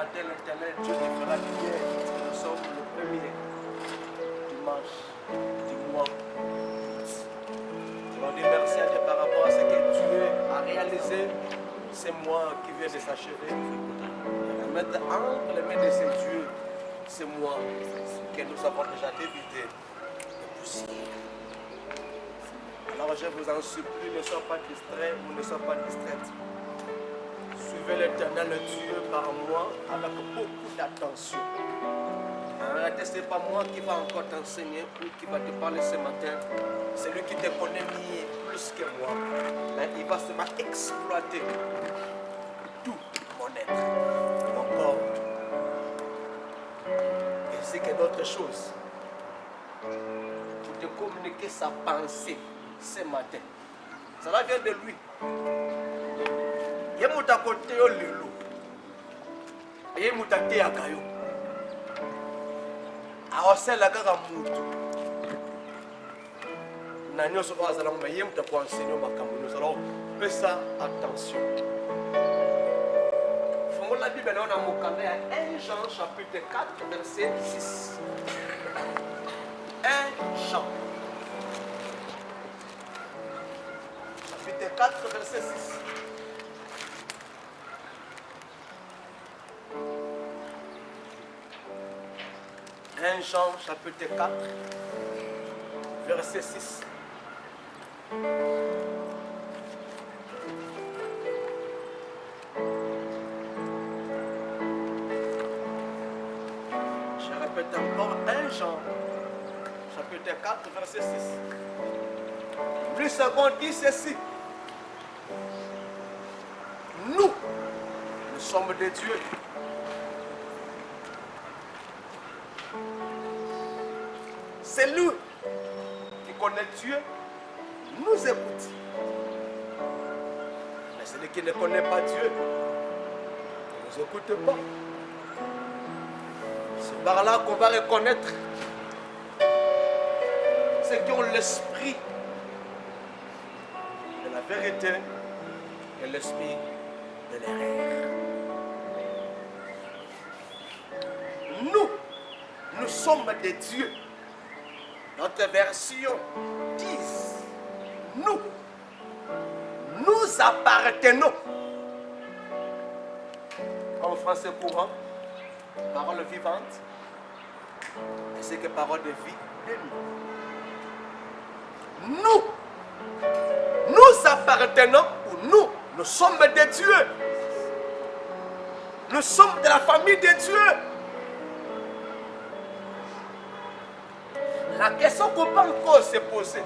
matin, l'Éternel Dieu te fera lumière. Nous sommes le premier dimanche du mois. Je leur dis merci à Dieu par rapport à ce que Dieu a réalisé ces mois qui viennent de s'achever. Et mettre entre les mains de ces dieux ces mois que nous avons déjà débuté de poussière. Alors je vous en supplie, ne soyez pas distraits ou ne soyez pas distraites. Suivez l'Éternel Dieu par moi avec beaucoup d'attention. En réalité, ce n'est pas moi qui va encore t'enseigner ou qui va te parler ce matin. C'est lui qui te connaît mieux, plus que moi. Mais il va seulement exploiter tout mon être, mon corps, ainsi que d'autres choses, pour te communiquer sa pensée ce matin. Cela vient de lui. Il y a mon côté au lilo. Il y a mon côté à Kayo. Alors c'est la gara mutu. Nanyo so ba zala mais yem ta ko enseigner makambo. Nous allons faire ça attention. Faut la Bible on a mokanda ya 1 Jean chapitre 4 verset 6. 1 Jean chapitre 4 verset 6. Jean chapitre 4 verset 6. Je répète encore 1 Jean chapitre 4 verset 6. Plus second dit ceci. Nous sommes des dieux. C'est lui qui connaît Dieu, nous écoute. Mais celui qui ne connaît pas Dieu, ne nous écoute pas. C'est par là qu'on va reconnaître ceux qui ont l'esprit de la vérité et l'esprit de l'erreur. Nous sommes des dieux. Notre version dit, nous appartenons. En français courant, parole vivante, ainsi que parole de vie de nous. Nous appartenons, ou nous sommes des dieux. Nous sommes de la famille de Dieu. La question qu'on peut encore se poser,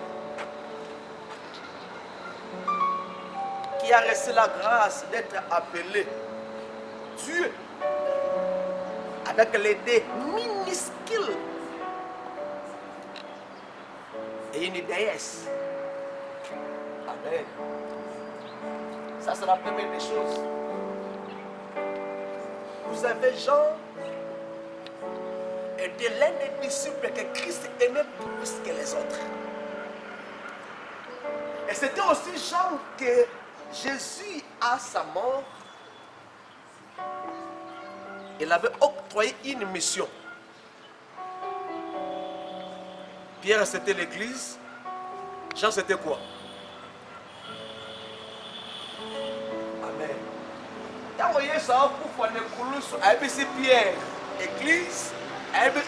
qui a reçu la grâce d'être appelé Dieu avec les dés minuscules et une déesse. Amen. Ça c'est la première des choses. Vous avez Jean était l'un des disciples que Christ aimait plus que les autres. Et c'était aussi Jean que Jésus, à sa mort, il avait octroyé une mission. Pierre, c'était l'église. Jean, c'était quoi? Amen. Quand vous voyez ça, pour faire des couloirs, c'est Pierre, église. Amen.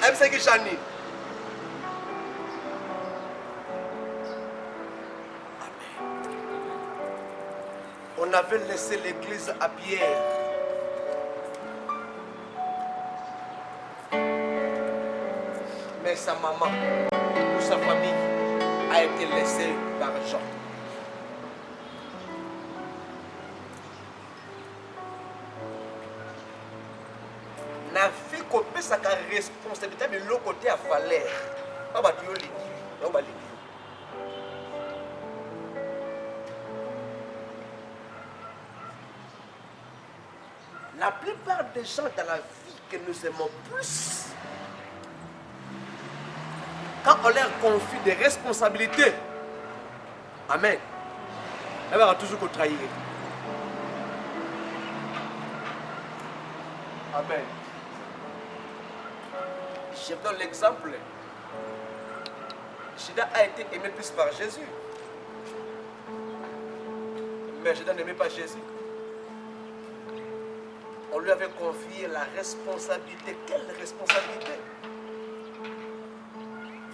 On avait laissé l'église à Pierre. Mais sa maman ou sa famille a été laissée par Jean. La vie copie sa responsabilité de l'autre côté à Valère. La plupart des gens dans la vie que nous aimons plus, quand on leur confie des responsabilités, amen, elle va toujours trahir. Amen. Je vous donne l'exemple. Judas a été aimé plus par Jésus. Mais Judas n'aimait pas Jésus. On lui avait confié la responsabilité. Quelle responsabilité?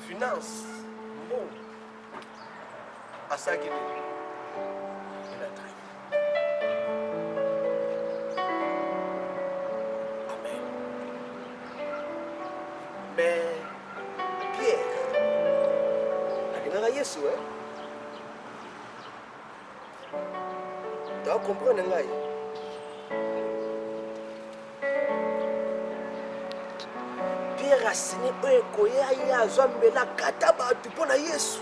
Finance. Bon. À sa guinée. Il a trahi. Amen. Mais Pierre, il a Yesu, tu vas comprendre, Pierre a signé un courrier à Zambela Kataba, tu peux na Yesu.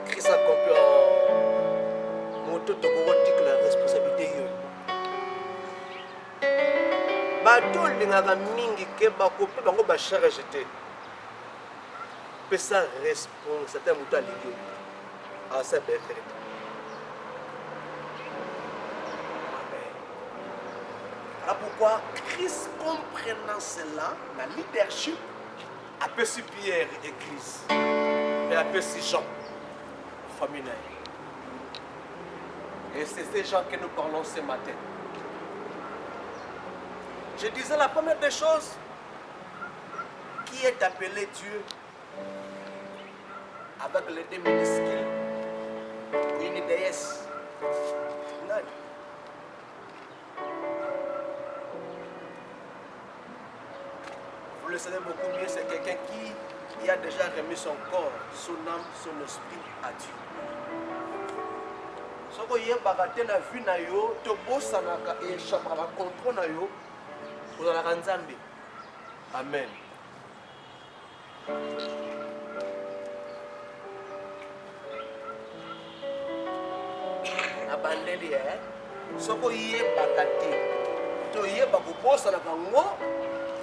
Christ a compris en moto de la responsabilité. Bato lingaka mingi ke bakope bango bacharge te. Pesa responsabilité moto alingio. À sa berthe. Voilà pourquoi Christ comprenant cela, la leadership, appelle si Pierre église et appelle si Jean, famille. Et c'est ces gens que nous parlons ce matin. Je disais la première des choses, qui est appelé Dieu avec les deux minuscules, une déesse. Vous le savez beaucoup mieux, c'est quelqu'un qui a déjà remis son corps, son âme, son esprit à Dieu. Ce que vous avez na vie na yo, to bosanaka et échapper la contrôle na yo, vous allez la Nzambe. Amen. Abandeli ce que vous avez bakate, to yeba ko bosanaka ngo.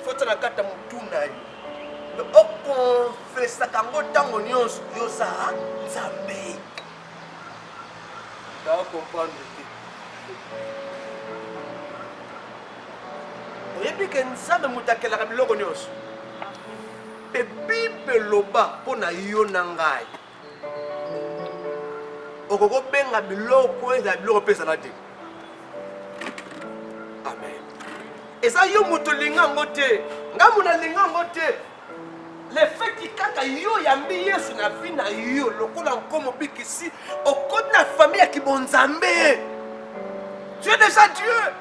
Faut que tu kata mutuna mais au confesse kango tango nyonso yosa Nzambe. Tu vas comprendre. Oyebi ke Nzambe mutakelaka biloko nyonso. Pe Bible loba pona yo na ngai. Okoko benga biloko eza biloko pesa na te. Amen. Et ça, yo mutolinga ngote, ngamuna linga ngote. Le fait que kaka yo yambi Yesu na vie na yo, lokola nkomo bikisi, okoti na famille qui bon Nzambe. Tu es déjà Dieu.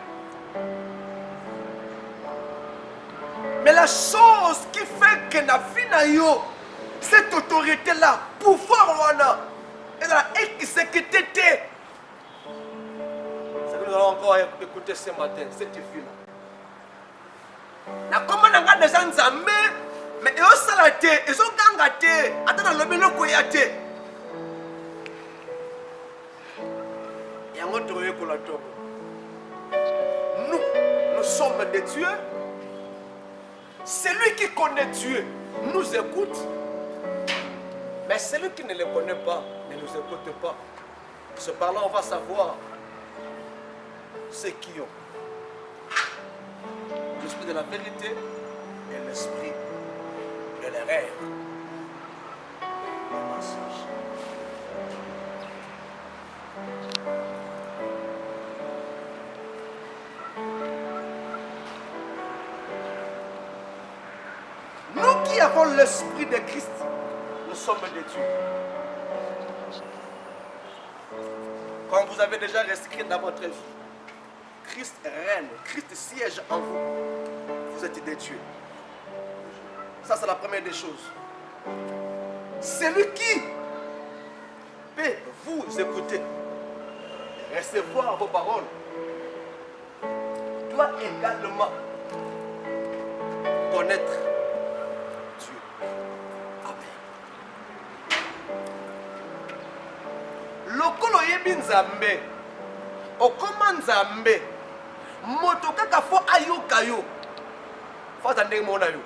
Mais la chose qui fait que na vie na yo, cette autorité là, pouvoir wana, elle a exécuté. C'est que nous allons encore écouter ce matin, cette vie là. Na koma na nga déjà Nzambe mais eosala te ezoganga te ata na lobi loko ya te yango toyekola toko. Nous sommes des dieux. Celui qui connaît Dieu nous écoute, mais celui qui ne le connaît pas ne nous écoute pas. Ce parlant on va savoir ceux qui ont l'esprit de la vérité et l'esprit de l'erreur. Le mensonge. Nous qui avons l'esprit de Christ, nous sommes des dieux. Quand vous avez déjà rescrit dans votre vie, Christ règne, Christ siège en vous. Vous êtes des dieux. Ça, c'est la première des choses. Celui qui peut vous écouter, recevoir vos paroles, doit également connaître Dieu. Amen. Lokolo yebi Nzambe, okoma Nzambe, moto kaka fo ayoka yo, fo atandenge mona yo.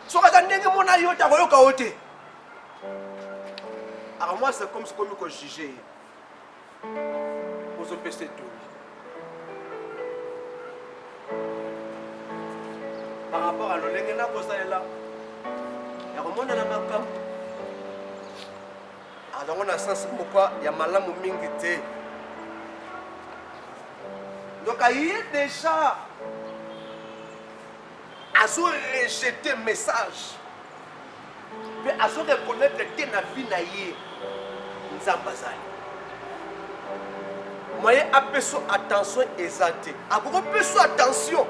So atandenge mona yo ta koyoka ote. Alors moi, c'est comme si je jugeais. Pour se passer tout. Par rapport à l'olengena, ça est là. Il y a vraiment un makam. Alors on a sens pourquoi il y a malam ou mingité. Donc il y a déjà à se rejeter message. Mais à se reconnaître que na vie na yé nzambazali. Moi a besoin attention exaltée. A besoin attention.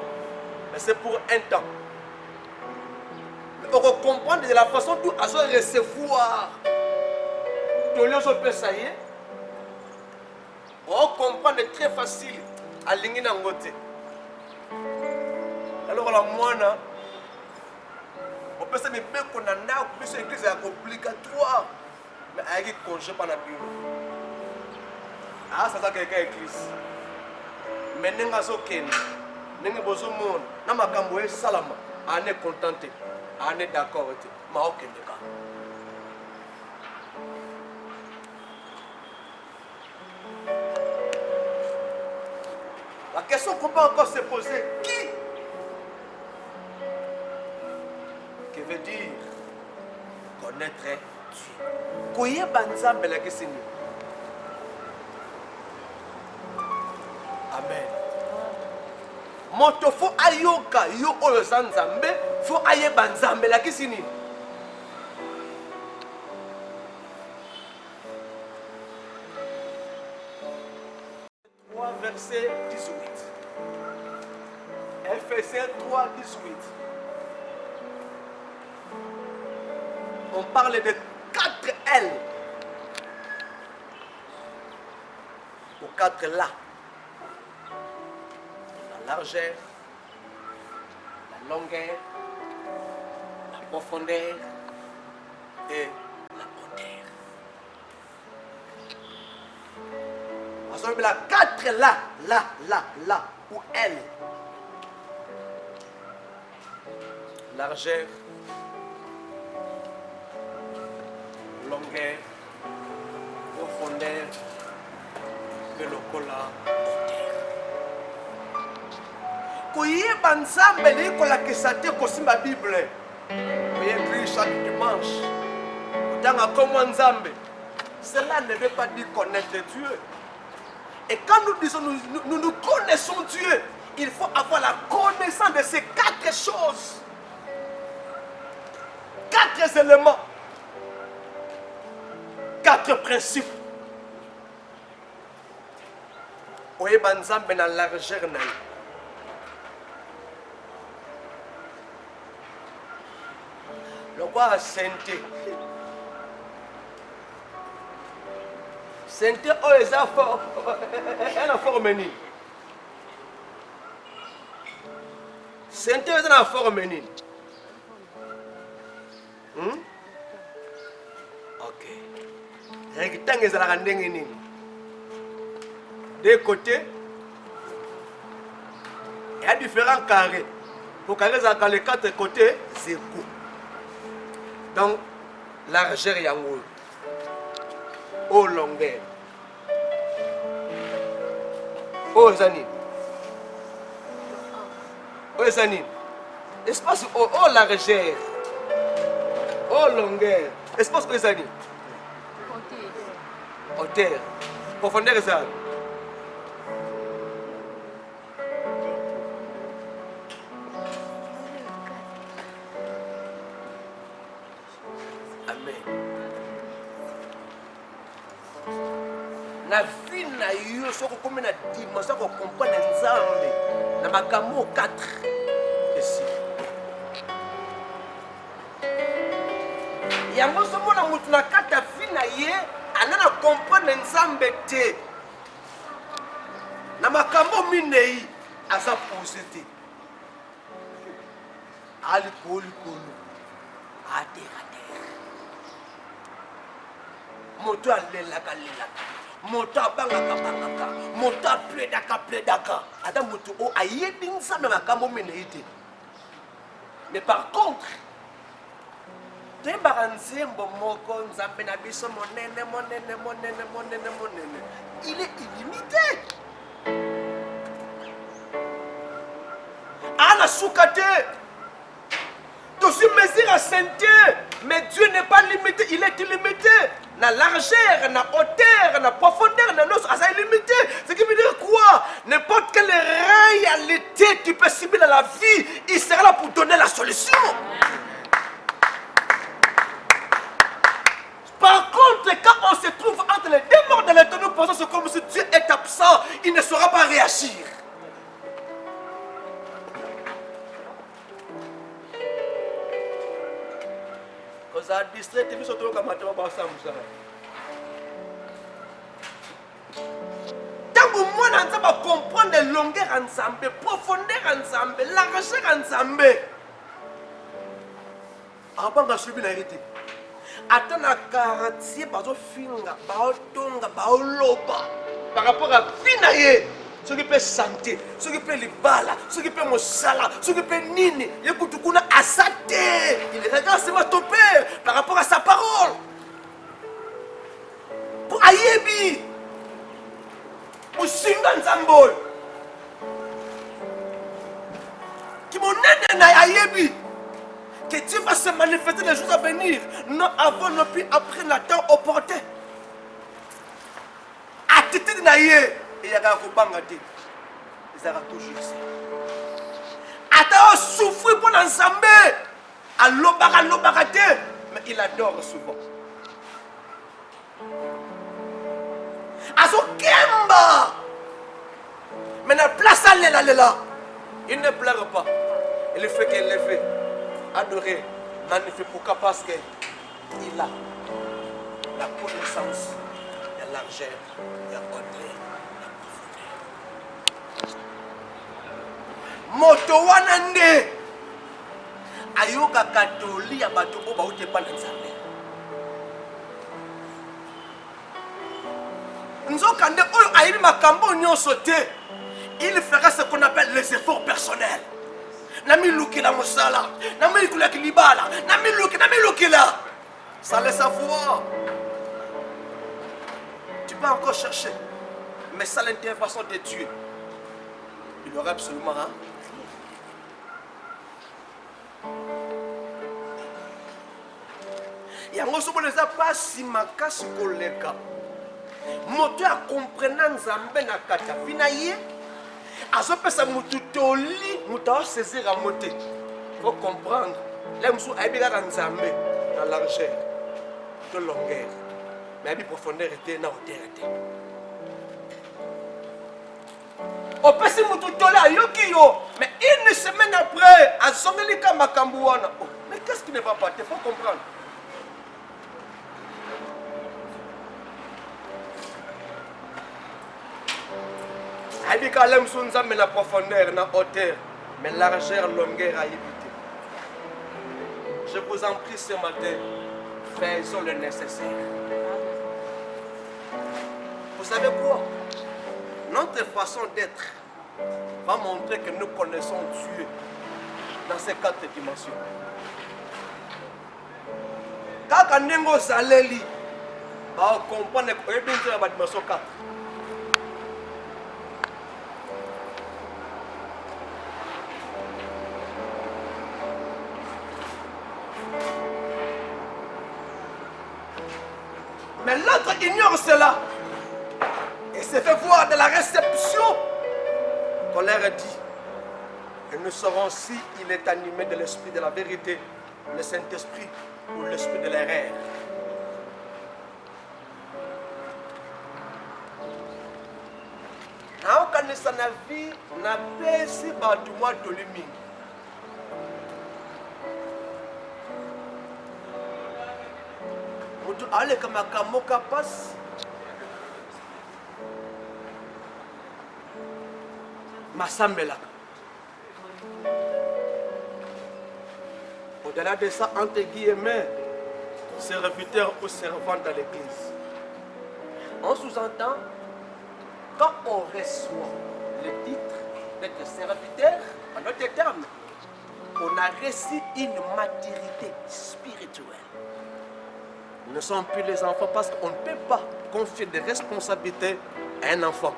Mais c'est pour un temps. Mais on comprend de la façon dont à se recevoir. Tous les autres ça y est. On comprend de très facile à l'ingénieur côté. Alors la moine. On peut se mettre qu'on a plus d'église obligatoire. Mais avec un congé par la bureau. Ah, ça c'est quelqu'un église. Mais n'est pas ok. N'est pas besoin de monde. N'a pas qu'à salama. On est contenté. On est d'accord. Mais ok, d'accord. La question qu'on peut encore se poser, qui? Que veut dire connaître Dieu? Koye banzambe la kesini. Amen. Moto fo ayoka yo oyo zanzambe fo aye banzambe la kesini. Verset 18. Ephésiens 3, 18. On parle de 4 L. Ou 4 là. La largeur, la longueur, la profondeur et la hauteur. On a 4 là, ou L. Largeur, longueur, profondeur, et le cola, hauteur. Koye banzambe li kola kesate kosimba Bible. Koye écrit chaque dimanche. Dans comme nzambe. Cela ne veut pas dire connaître Dieu. Et quand nous disons nous connaissons Dieu, il faut avoir la connaissance de ces 4 choses. 4 éléments. 4 principes. Oye banzambe na largeur na. Le roi sainteté. Sainteté oh les affaires. Elle a formé ni. Sainteté elle a formé ni. Ok. Rectangle est la ndenge nini. Des côtés, il y a différents carrés. Pour carrés, les 4 côtés, c'est égaux. Donc, largeur est en haut. Au longueur. Au zanine. Au zanine. Espace au largeur. Au longueur. Espace au zanine. Hauteur. Profondeur est ça. La vie na yo soko comme na dimension ko comprendre nzambe na makambo 4 ici. Yango somo na mutu na kata vie na ye anana comprendre nzambe te. Na makambo minei asa posete. Ali kolu. Ate. Moto alelaka. Moto abangaka. Moto apledaka. Adam moto o ayebi nzambe makambo meneite. Mais par contre, Il est illimité. À la soukate, tu suis mesure à sainteté, mais Dieu n'est pas limité, il est illimité. La largeur, la hauteur, la profondeur, la noce, ça est limité. Ce qui veut dire quoi? N'importe quelle réalité tu peux subir dans la vie, il sera là pour donner la solution. Par contre, quand on se trouve entre les deux morts de l'éternel, nous pensons c'est comme si Dieu est absent, il ne saura pas réagir. Quand ça a distrait, tu es surtout comme tu vas passer ça. Tant que moi, on va comprendre les longueurs ensemble, profondeur ensemble, largeur ensemble. Avant de subir la vérité. Attends la quartier, par rapport à Finaye, ce qui peut santé, ce qui peut les balles, ce qui peut mon salaire, ce qui peut nini, écoute, qu'on a assaté. Il regarde seulement ton père par rapport à sa parole. Pour Ayebi, pour Singan Zambol, qui m'ont aidé à Ayebi. Que Dieu va se manifester les jours à venir, non avant, non plus après le temps opportun. À tête de naïe, il y a un bangate. Ils auront toujours ça. À souffrir pour l'ensemble, à l'obarate, mais il adore souvent. À son kemba, mais la place à l'éla, il ne pleure pas. Il fait qu'elle le fait. Adorer, magnifique, pourquoi? Parce qu'il a la connaissance, il y a l'argent, il y a hauteur, il y a profondeur. Moto wanande ayoka katoli ya bato o ba utepa na nzambe. Nzokande oyo ayibi makambo nyonso te, il fera ce qu'on appelle les efforts personnels. Nami lukila musala, nami lukila kilibala, nami lukila. Ça laisse savoir. Tu peux encore chercher, mais sans l'intervention de Dieu, il y aura absolument rien. Il y a un mot sur les pas si makasi koleka. Moto a comprenant Nzambe na kata finaye. Azo pesa mutu toli muta saisir à monter. Faut comprendre. Là musu abiga Nzambe dans largeur, de longueur, mais abi profondeur était na hauteur était. O pesa mutu toli ayoki yo, mais une semaine après azongeli ka makambu wana. Mais qu'est-ce qui ne va pas? Il faut comprendre. Mais la profondeur, la hauteur, mais largeur, longueur à éviter. Je vous en prie ce matin, faisons le nécessaire. Vous savez quoi? Notre façon d'être va montrer que nous connaissons Dieu dans ces 4 dimensions. Quand on est salé, on comprend que nous sommes dans la dimension 4. Mais l'autre ignore cela et se fait voir de la réception qu'on leur a dit. Et nous saurons si il est animé de l'esprit de la vérité, le Saint-Esprit ou l'esprit de l'erreur. Naokanisa na vie na pesi batu mwa tolimi. Mutu ale kama kamoka passe. Masambela. Au-delà de ça, entre guillemets, serviteur ou servante dans l'église. On sous-entend, quand on reçoit le titre d'être serviteur, en notre terme, on a reçu une maturité spirituelle. Nous ne sommes plus les enfants parce qu'on ne peut pas confier des responsabilités à un enfant,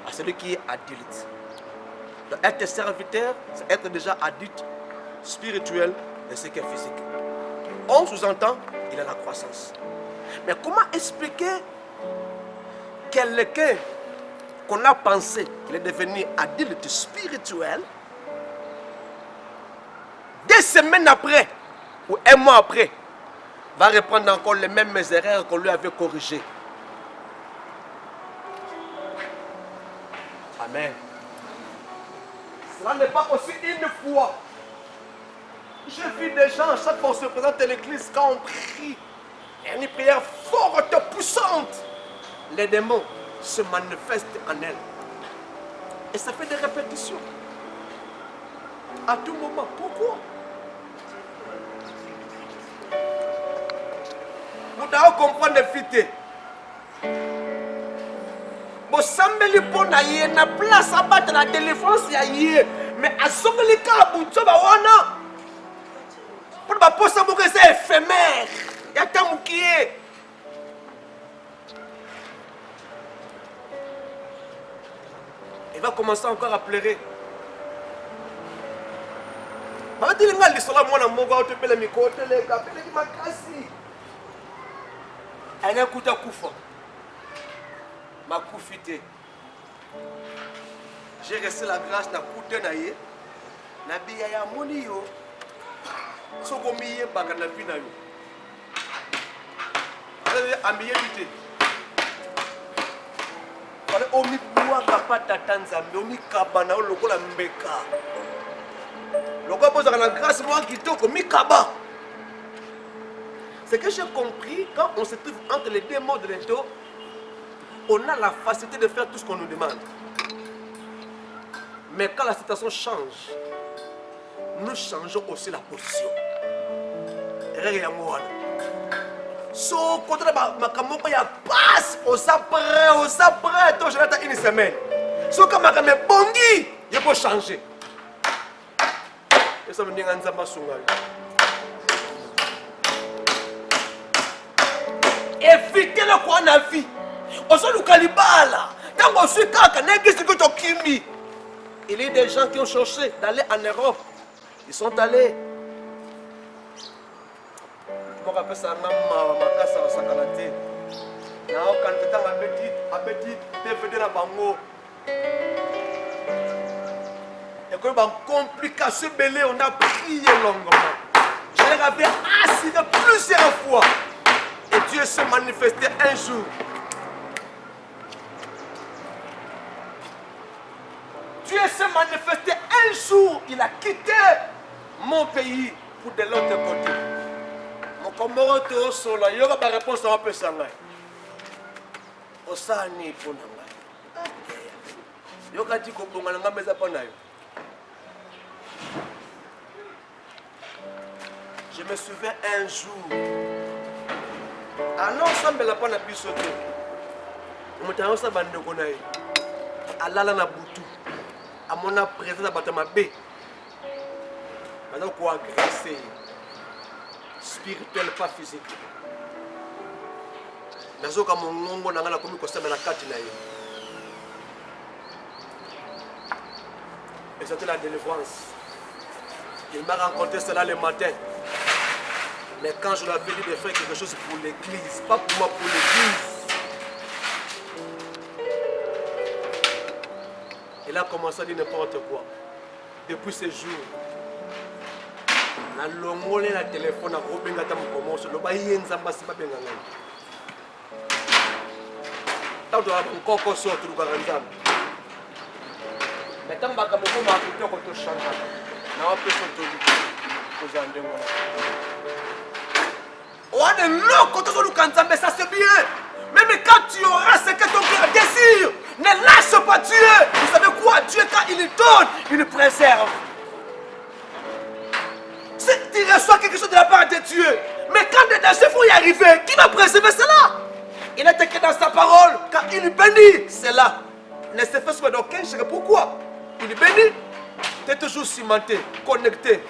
à celui qui est adulte. Donc, être serviteur, c'est être déjà adulte, spirituel et ce qui est physique. On sous-entend, il a la croissance. Mais comment expliquer quelqu'un qu'on a pensé qu'il est devenu adulte spirituel, 2 semaines après ou 1 mois après, va reprendre encore les mêmes erreurs qu'on lui avait corrigées? Amen. Cela n'est pas aussi une fois. J'ai vu des gens, chaque fois qu'on se présente à l'église, quand on prie, et une prière forte, puissante, les démons se manifestent en elle. Et ça fait des répétitions. À tout moment. Pourquoi? Nous devons comprendre les fités. Bon, sambeli pona yé na place à battre la délivrance ya yé, mais à songeli ka butso ba wana. Pour ba posa mo que c'est éphémère. Ya tamukié. Il va commencer encore à pleurer. Va dire nga lisola mwana moko a topela mikote le ka pele ki makasi. Ana kuta kufa. Makufité. J'ai reçu la grâce na kute na ye. Na biya ya moni yo. Soko miye banga na vie na yo. Ale amiye bité. Ale omi bua kapata tanzambe omi kabana o lokola mbeka. Lokola poza na grâce moi kitoko mi kaba. C'est que j'ai compris quand on se trouve entre les 2 mots de l'étau. On a la facilité de faire tout ce qu'on nous demande. Mais quand la situation change, nous changeons aussi la position. So, quand on a passe aux après, donc je l'attends 1 semaine. So, quand on a bongi, il faut changer. Et ça me dit que évitez le quoi na vie. Il y a des gens qui ont cherché d'aller en Europe. Ils sont allés. Je me rappelle ça, et quand il y a une complication, on a prié longuement. Je les avais assis plusieurs fois. Et Dieu s'est manifesté un jour. Dieu s'est manifesté un jour. Il a quitté mon pays pour de l'autre côté. Mon comorote au sol, il y aura ma réponse à un peu ça. Osani pour nous. Il y aura dit qu'on a un peu ça. Je me souviens un jour. Alors, ensemble, la panne a pu sauter. On m'a dit que ça va nous connaître. Allah na butu. À mon présence à Batama B. Maintenant, quoi agresser spirituel, pas physique. Nazo comme mon ngongo na ngala komi ko sema na kati na yo. Et c'était la délivrance. Il m'a rencontré cela le matin. Mais quand je lui avais dit de faire quelque chose pour l'église, pas pour moi, pour l'église, il a commencé à dire n'importe quoi. Depuis ce jour, na longolé na téléphone, na robenga ta mukomoso, lo ba yenza mbasi ba benga ngani. Tant de encore sorte du garanzam. Mais tant baka moko ma kuto ko to changa. Na wa peso to ko zande ngona. On est loco tout le kanzambe, ça c'est bien. Même quand tu auras ce que ton cœur désire, ne lâche pas Dieu. Vous savez quoi? Dieu, quand il donne, il préserve. Si tu reçois quelque chose de la part de Dieu, mais quand des dangers vont y arriver, qui va préserver cela? Il est écrit dans sa parole, quand il bénit, c'est là. Ne se fait d'aucun chèque. Pourquoi? Il bénit Tu es toujours cimenté, connecté.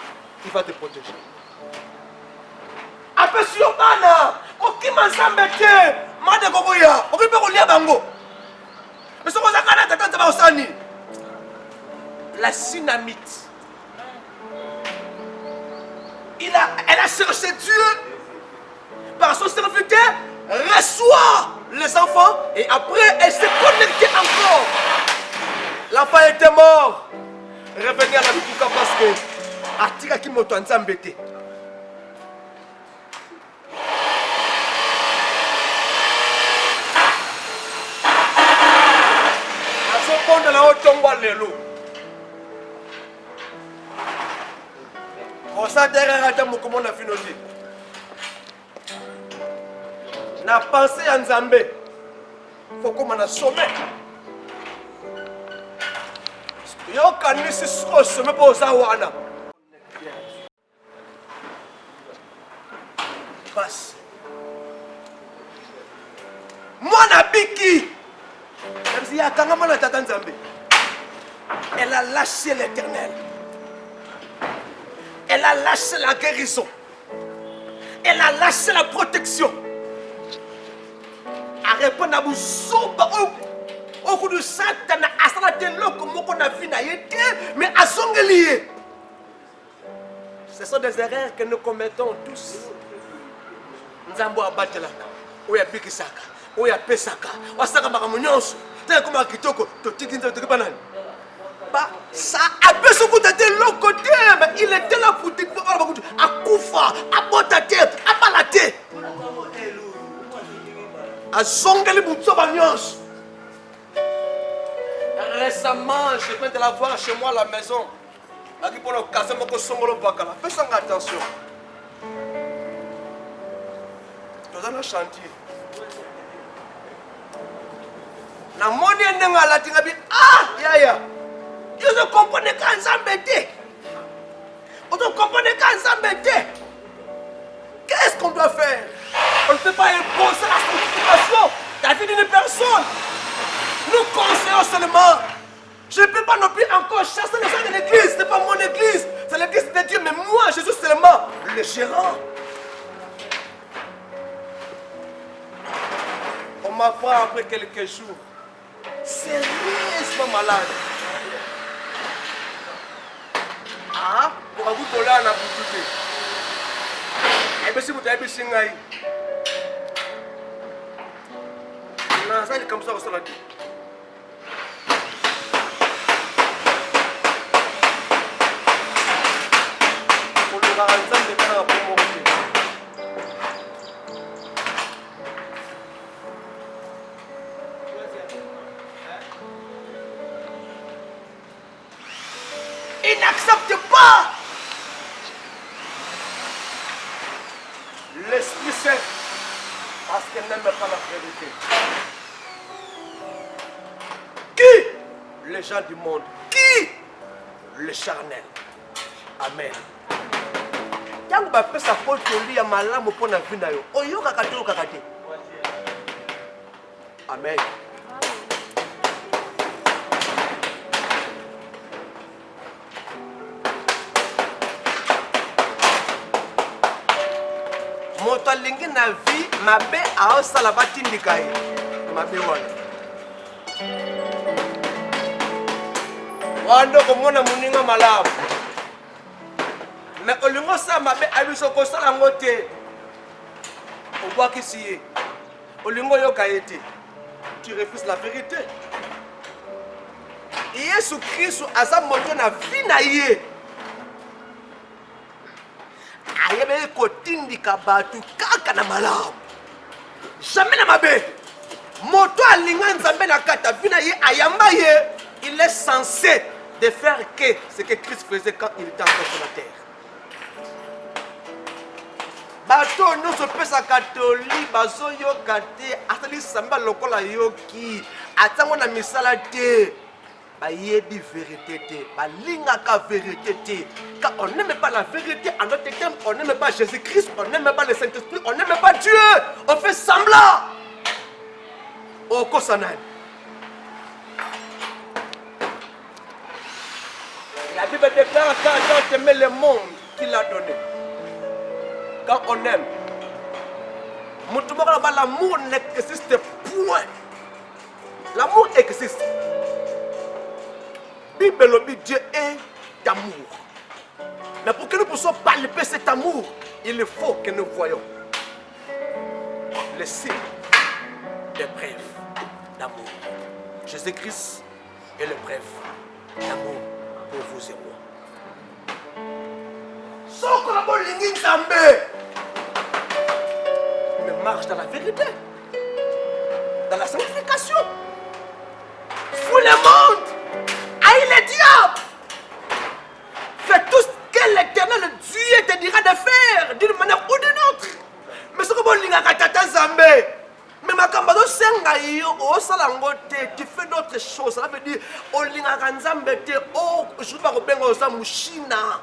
Il va te protéger. Après, si on a, qui m'a semblé, Made Gogoya, on peut pas bango. Mais ce qu'on a dit, la synamite. Elle a cherché Dieu par son serviteur, reçoit les enfants et après elle s'est connectée encore. L'enfant était mort. Revenez à la vie parce que Atika qui m'a embêté. À ce point de la haute tombe les loups. Ça derrière à dame comme on a fini. Na pensé à Nzambe. Faut qu'on a sommé. Yo kanisi so sommé pour ça wana. Passe. Moi na biki. Même si y a quand même tata Nzambe. Elle a lâché l'Éternel. Elle a lâché la guérison. Elle a lâché la protection. À répondre à vous, au coup de Satan, à ça, qu'on a vu, mais à son lié. Ce sont des erreurs que nous commettons tous. Nous avons abattu la ou ya Bikisaka, ou ya Pesaka, ou Saka Maramunions, tel comme un kitoko, ça a besoin de l'autre côté, mais il était là pour dire à Koufa, à Botate, à Balate, à Zongali Boutsobagnos. Récemment, je viens de la voir chez moi à la maison. Fais ça attention. Dans un chantier. Na moni ndenga la tingabi ya. Ils ne comprenaient qu'à s'embêter. On ne comprenait qu'à s'embêter. Qu'est-ce qu'on doit faire? On ne peut pas imposer la sanctification de la vie d'une personne. Nous conseillons seulement. Je ne peux pas non plus encore chasser les gens de l'église. Ce n'est pas mon église. C'est l'église de Dieu. Mais moi, je suis seulement le gérant. On m'apprend après quelques jours. Sérieusement malade. Pour vous voler à la boutique. Et bien si vous avez besoin de ça, il est comme ça, vous savez. Pour le ranzan de temps pour mourir. Il n'accepte pas l'Esprit Saint parce qu'il n'aime pas la vérité. Qui? Les gens du monde. Qui? Le charnel. Amen. Quand vous avez sa faute, vous avez malade pour la vie. Vous avez Amen. Moto alingi na vie mabe aosala batindika ye mabe wana komona muninga malamu mais olingo sa mabe abiso kosala ngo te obwakisi ye olingo yoka ye te tu refuses la vérité. Yesu Kristo aza moto na vie na ye ayebe kotindika batu kaka na malamu jamais na mabe moto alinga nzambe na kata vina ye ayamba ye il est censé de faire que ce que Christ faisait quand il était encore sur la terre. Bato no se pesa catholique bazo yoka te atali samba lokola yoki atango na misala te. Bayebi vérité te, balingaka vérité te. Car on n'aime pas la vérité en notre terme, on n'aime pas Jésus-Christ, on n'aime pas le Saint-Esprit, on n'aime pas Dieu. On fait semblant. Au Kosanan. La Bible déclare quand Dieu aimait le monde qu'il a donné. Quand on aime, l'amour n'existe point. L'amour existe. Bible dit Dieu est d'amour. Mais pour que nous puissions palper cet amour, il faut que nous voyions le signe des preuves d'amour. Jésus-Christ est le preuve d'amour pour vous et moi. Mais marche dans la vérité, dans la sanctification. Fous le monde, haïs le diable. Fais tout ce que l'Éternel Dieu te dira de faire d'une manière ou d'une autre. Mais ce que vous avez mais ma camarade senga yo o salango te tu fais d'autres choses. Ça veut dire o linga kanzambe te o je pas ko benga o sa mushina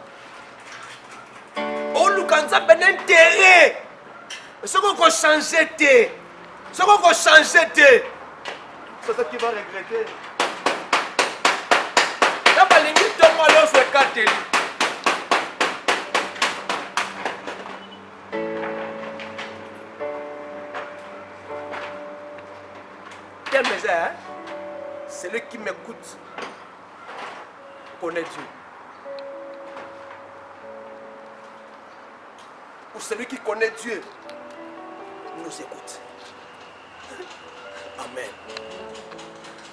o lukanzambe n'intérêt. Ce qu'on va changer te, ce qu'on va changer te, c'est ça qui va regretter. Là bas lingi tomo alors se kateli. Hein? Celui qui m'écoute connaît Dieu. Ou celui qui connaît Dieu nous écoute. Amen.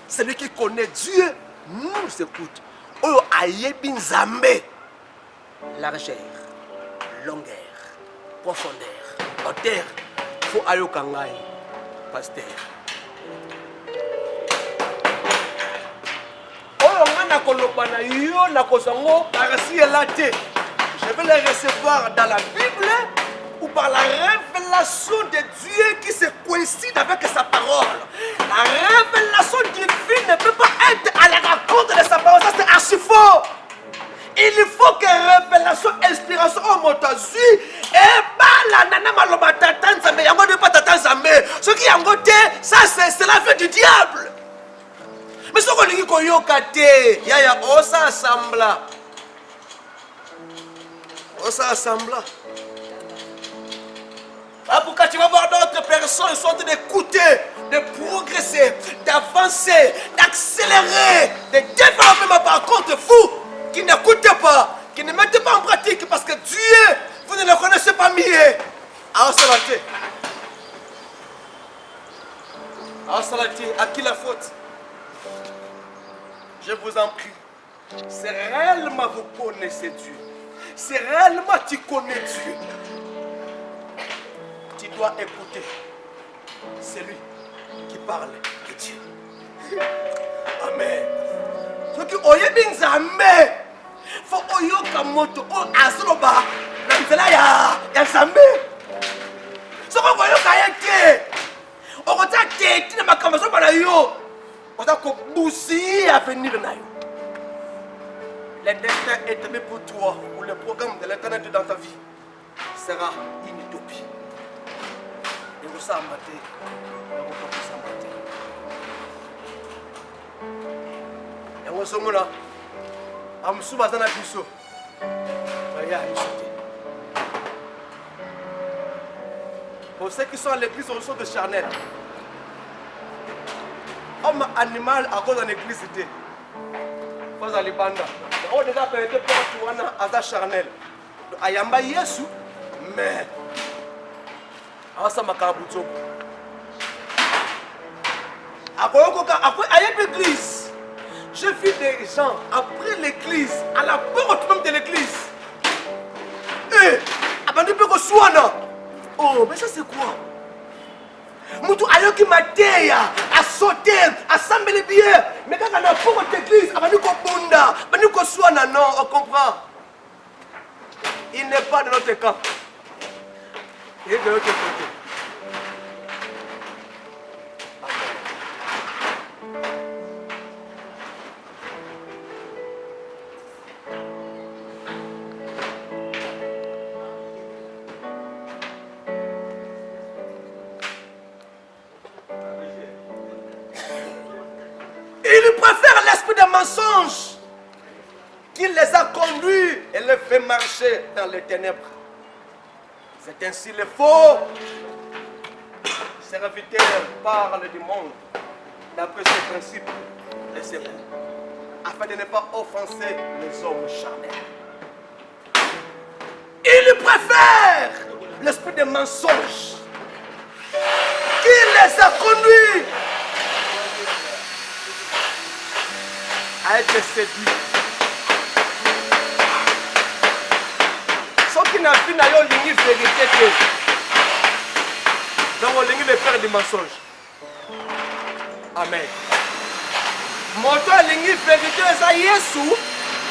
Celui qui connaît Dieu nous écoute. Oh, ayebi nzambe. Largeur, longueur, profondeur, hauteur. Faut ayokangai, pasteur. Je vais les recevoir dans la Bible ou par la révélation de Dieu qui se coïncide avec sa parole. La révélation divine ne peut pas être à la rencontre de sa parole. Ça c'est archi faux. Il faut que révélation, inspiration au motazu et la nana maloba tatan zambe yango de pas tatan zambe. Ce qui yango te, ça c'est la vie du diable. Mais ce qu'on dit qu'il y a yaya osa assembla. Osa assembla. Pourquoi tu vas voir d'autres personnes, ils sont en train d'écouter, de progresser, d'avancer, d'accélérer, de développer. Mais par contre, vous qui n'écoutez pas, qui ne mettez pas en pratique, parce que Dieu, vous ne le connaissez pas mieux. À qui la faute? Je vous en prie, c'est réellement vous connaissez Dieu. C'est réellement tu connais Dieu. Tu dois écouter celui qui parle de Dieu. Amen. Ce qui oyebi nzambe, faut oyoka moto o azoloba na nzela ya nzambe. Ce qu'on oyoka yeke, okota tete na makambo so bana yo. On a bousillé à venir. Le destin établi pour toi, ou le programme de l'éternité dans ta vie, sera une utopie. Et vous savez, et vous sommes là, à Moussouba-Zana Bisso. Pour ceux qui sont à l'église, au son de charnel. Homme animal à cause de l'église était. Pas à l'Ibanda. On a déjà perdu pour un hasard charnel. Ayamba Yesu, mais. Asa Makabuto. Après, à l'église, j'ai vu des gens, après l'église, à la porte même de l'église. Eh, abandonné pour Souana. Oh, mais ça c'est quoi? Moutou ayoki mateya, a sauter, a sambele bien. Mais quand on a pour votre église, on va nous bunda, on va nous soigner, non, on comprend. Il n'est pas de notre camp. Il est de l'autre côté. Il préfère l'esprit de mensonge qui les a conduits et les fait marcher dans les ténèbres. C'est ainsi le faux serviteur parle du monde d'après ses principes et ses goûts, afin de ne pas offenser les hommes charnels. Il préfère l'esprit de mensonge qui les a conduits à être séduits. Ceux qui n'ont pas eu la vérité, donc on les faire des mensonges. Amen. Moto alingi vérité ça Yesu,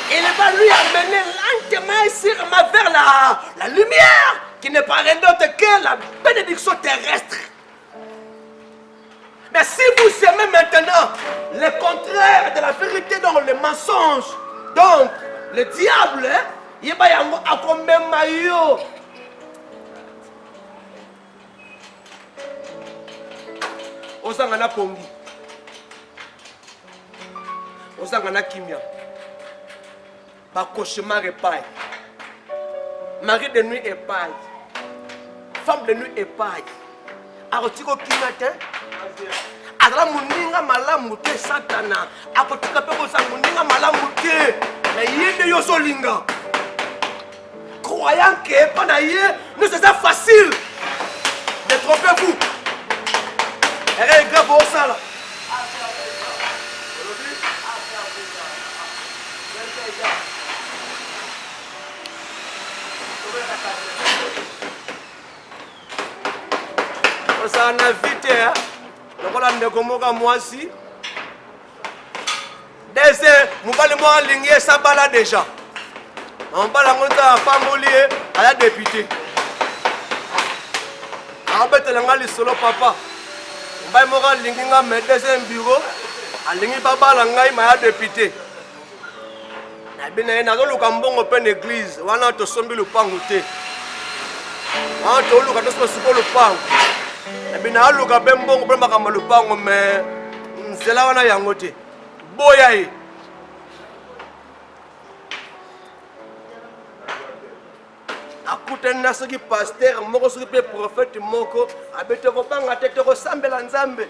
il va lui amener lentement vers la lumière qui n'est pas rien d'autre que la bénédiction terrestre. Mais si vous aimez maintenant le contraire de la vérité, donc le mensonge, donc le diable, il va y avoir combien de maillots. Osangana pongi, osangana kimia, ba cauchemar épaille, mari de nuit épaille, femme de nuit épaille, arotiko kimata, adala muninga malamu te satana, akotika pe ko sang muninga malamu te, mais yende yoso linga, croyant que pendant hier, nous c'est ça facile de tromper vous. Et grave au sala. Ça en a vite, hein. Donc on a des gomoga moi aussi. Dès nous parlons moi en ligne, ça balade déjà. On parle en montant à Pambolier à la députée. En fait, on a le solo papa. Je suis un deuxième bureau, je suis un député. Je suis un église, je suis un église. Akutana soki pasteur moko soki pe prophète moko abete ko banga tete ko sambela nzambe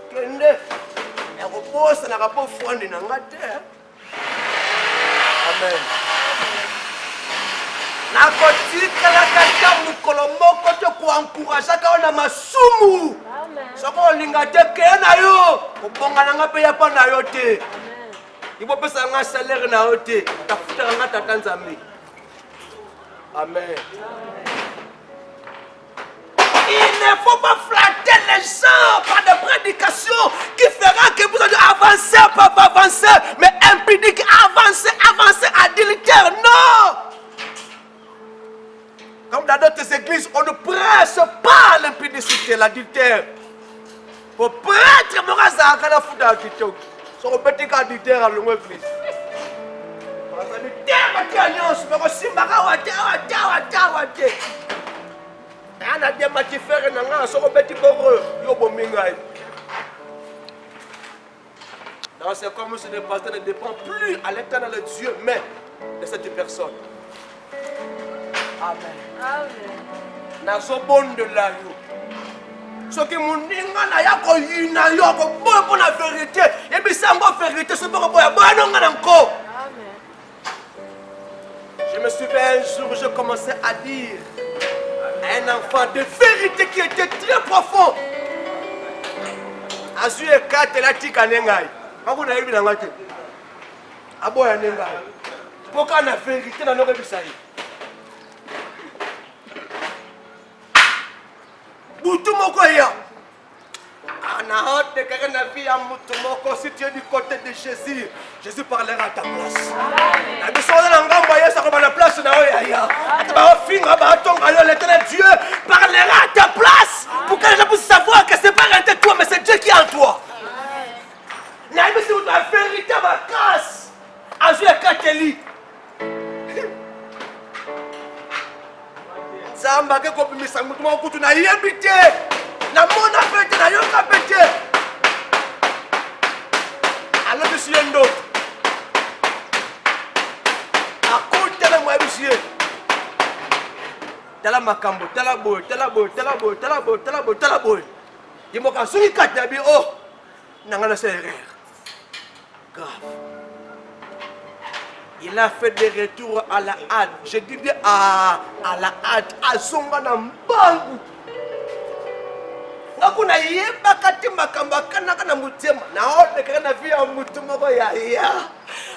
kende ya ko posa na kapo fwandi na ngate. Amen. Na kotika la kata mukolo moko te ko encourager ka ona masumu. Amen. Soko linga te ke na yo ko bonga na ngape ya pa na yo te. Amen. Ibo pesa nga salaire na yo te ta futa nga tata nzambe. Amen. Il ne faut pas flatter les gens par des prédications qui fera que vous allez avancer, pas avancer, mais implique avancer, adultère. Non! Comme dans d'autres églises, on ne presse pas l'impudicité, l'adultère. Pour prêtre, on va faire la foudre à Kito. Son petit adultère à l'église. C'est comme si le pasteur ne dépend plus à l'éternel Dieu, mais de cette personne. Amen. Amen. De la ce que mon ninga na yako yina yoko boy pour la vérité et puis ça m'a vérité c'est pas boy non encore. Je me souviens un jour, je commençais à dire à un enfant de vérité qui était très profond. Azu e kate la tika nengai. Kako na yibi na ngate. Aboya nengai. Poka na vérité na noke bisai. Butu moko ya. Ana hâte de quelqu'un na vie à mutu moko si tu es du côté de Jésus. Jésus parlera à ta place. La mission de l'engamba ya ça comme la place na oya ya. Ba finga ba tonga yo l'éternel Dieu parlera à ta place pour que les gens puissent savoir que c'est pas rien toi mais c'est Dieu qui est en toi. Na mission de la vérité ba grâce. Azu ya kateli. Zamba ke ko bimisa mutu moko kutu na yebite. Na mona pete na yoka pete. Alors je suis un autre. tala makambo, tala boy, tala boy, tala boy, tala boy, tala boy, tala boy. Il m'a dit, il m'a dit, oh, n'a c'est erreur. Grave. Il a fait des retours à la hâte. Je dis bien à la hâte, à son bangu. Nakuna yeba kati makamba kana kana mutema na ode kana via mutuma ko ya ya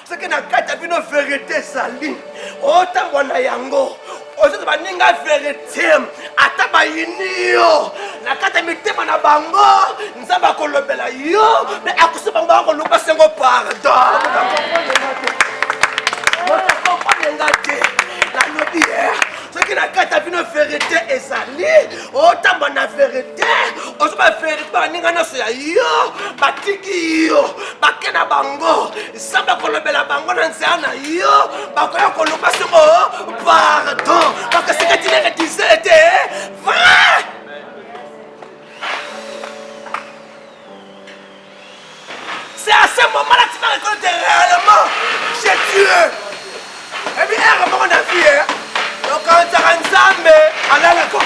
seke na kata bino vérité sali otambwa na yango ozo baninga vérité ata bayinio na kata mitema na bango nzamba kolobela yo me akusuba bango luka sengo pardon ngate la lobie ce qui n'a qu'à une vérité est salée, autant de vérité, autant de vérité, baningana soya yo, batiki yo, bakena bango, samba kolobela bango nanzana yo, bakoya koloba soko, pardon, parce que ce que tu les disais était vrai. C'est à ce moment-là que tu vas reconnaître réellement, j'ai tué. Et puis, elle remonte en vie, hein. Donc, quand tu as un zambe, allez là quoi.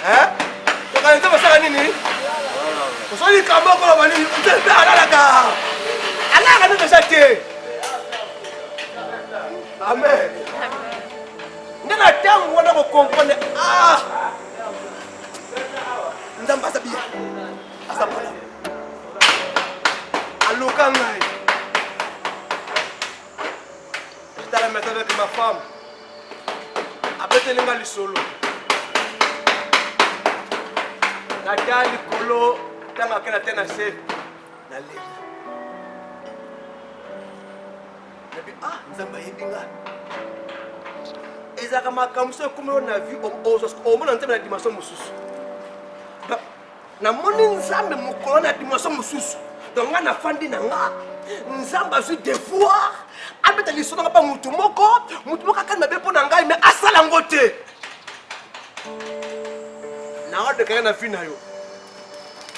Hein? Donc, quand tu as un nini, vous savez comment on va dire, vous êtes allez là gare. Allez là, nous déjà été. Amen. Nous avons on a compris. Ah! Nous avons pas ça bien. À ça pas là. À l'okangai. J'étais à la maison avec ma femme. Après, je suis solo. Nathalie Kolo, je suis allé à la tête. Ah, nous avons eu des gars. Et ça a comme ça, comme on a vu, au moins, on a une dimension moussous. Na moni nzambe mukolo na dimension mususu donc nga na fandi na nga nzambe azwi devoir abeta lisono nga pa mutu moko kana be pona ngai mais asala ngote na ode kaya na fina yo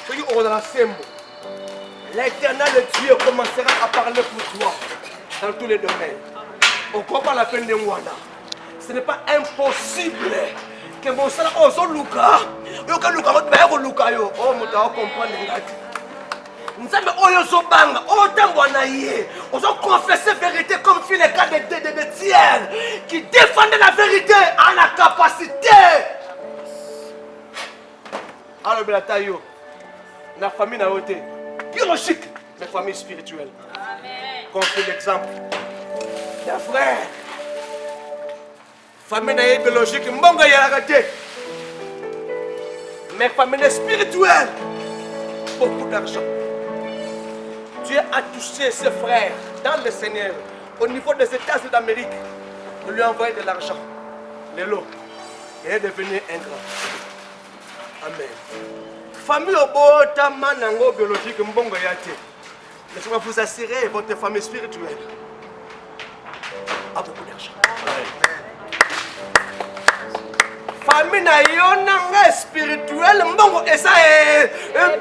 soki on dans la sembo l'Éternel Dieu commencera à parler pour toi dans tous les domaines on comprend la peine de Mwanda ce n'est pas impossible que mon salaire ozo luka yo ka luka ko ba ko luka yo o muta o comprendre ngati nzambe oyo zo banga o tambwa na ye ozo confesser vérité comme fit les cas de Tiers qui défendait la vérité en la capacité alors bela tayo na famille na yote biologique mais famille spirituelle amen comme fait l'exemple des frères famille biologique, mbongo ya raté. Mais famille spirituelle, beaucoup d'argent. Dieu a touché ses frères dans le Seigneur au niveau des États-Unis d'Amérique. De lui envoyer de l'argent. Le lot. Il est devenu un grand. Amen. Famille au bota manango biologique, mbongo ya raté. Laissez-moi vous assurer, votre famille spirituelle a beaucoup d'argent. Famille na yonanga spirituelle, mbongo et ça est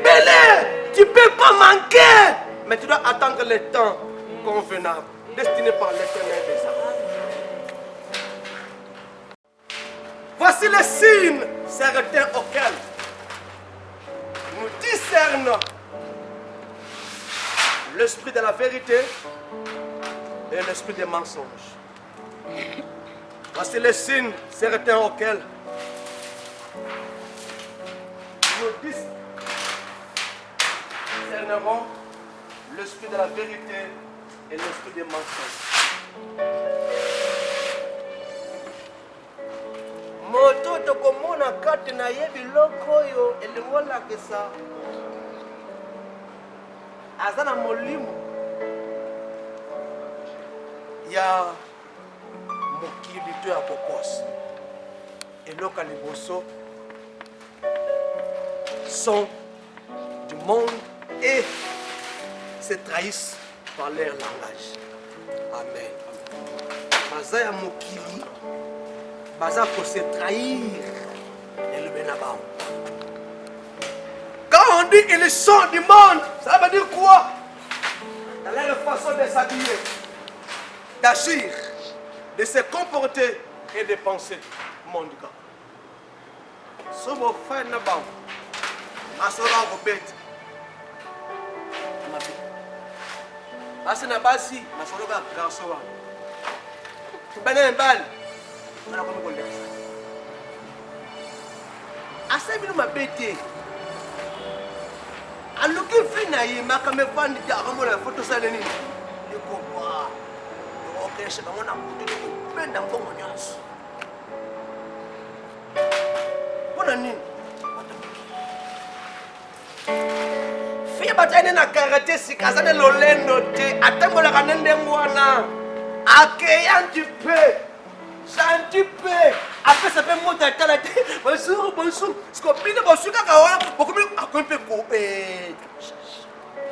belé. Tu peux pas manquer, mais tu dois attendre le temps convenable, destiné par l'Éternel des armées. Voici les signes certains auxquels nous discernons l'esprit de la vérité et l'esprit des mensonges. Voici les signes certains auxquels nous discernerons l'esprit de la vérité et l'esprit des mensonges. Moto tokomona kati na yebi lokoyo elingola kesa azana molimo ya mokili to ya kokos eloka liboso sont du monde et se trahissent par leur langage. Amen. Baza ya mokili, baza pour se trahir et le benabao. Quand on dit ils sont du monde, ça veut dire quoi? Dans leur façon de s'habiller, d'agir, de se comporter, et des pensées mondiales. Si vous faites un banc, à ce moment vous bête. Parce que na basi, ma solo ba garçon. Tu bana un bal. On a comme on dit. Asa bi ma bête. Alors que fait na yi ma kame fan di aramo la photo ça nini. Ni ko ba. OK, c'est comme on a coûté ben dans bon nyas. Bona nini? Fia batane na karate sikazane lolendo te atangola kanende ngwana akeya un peu après ça fait monter à la tête bonjour scopine bosuka kawa bokomi akompe ko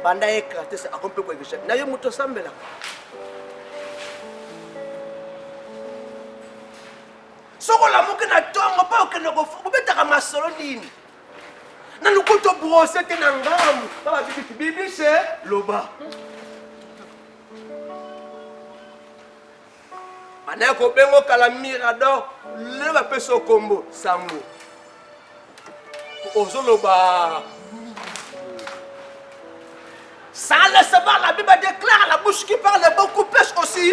banda e karate se akompe ko egisha na yo muto sambela soko la muke na tongo pa okene ko bobetaka masolo nini na lukuto brosé te na ngamu baba bibi c'est loba bana ko bengo kala mirador le ba peso kombo sango ozo loba sans le savoir la Bible déclare la bouche qui parle beaucoup pêche aussi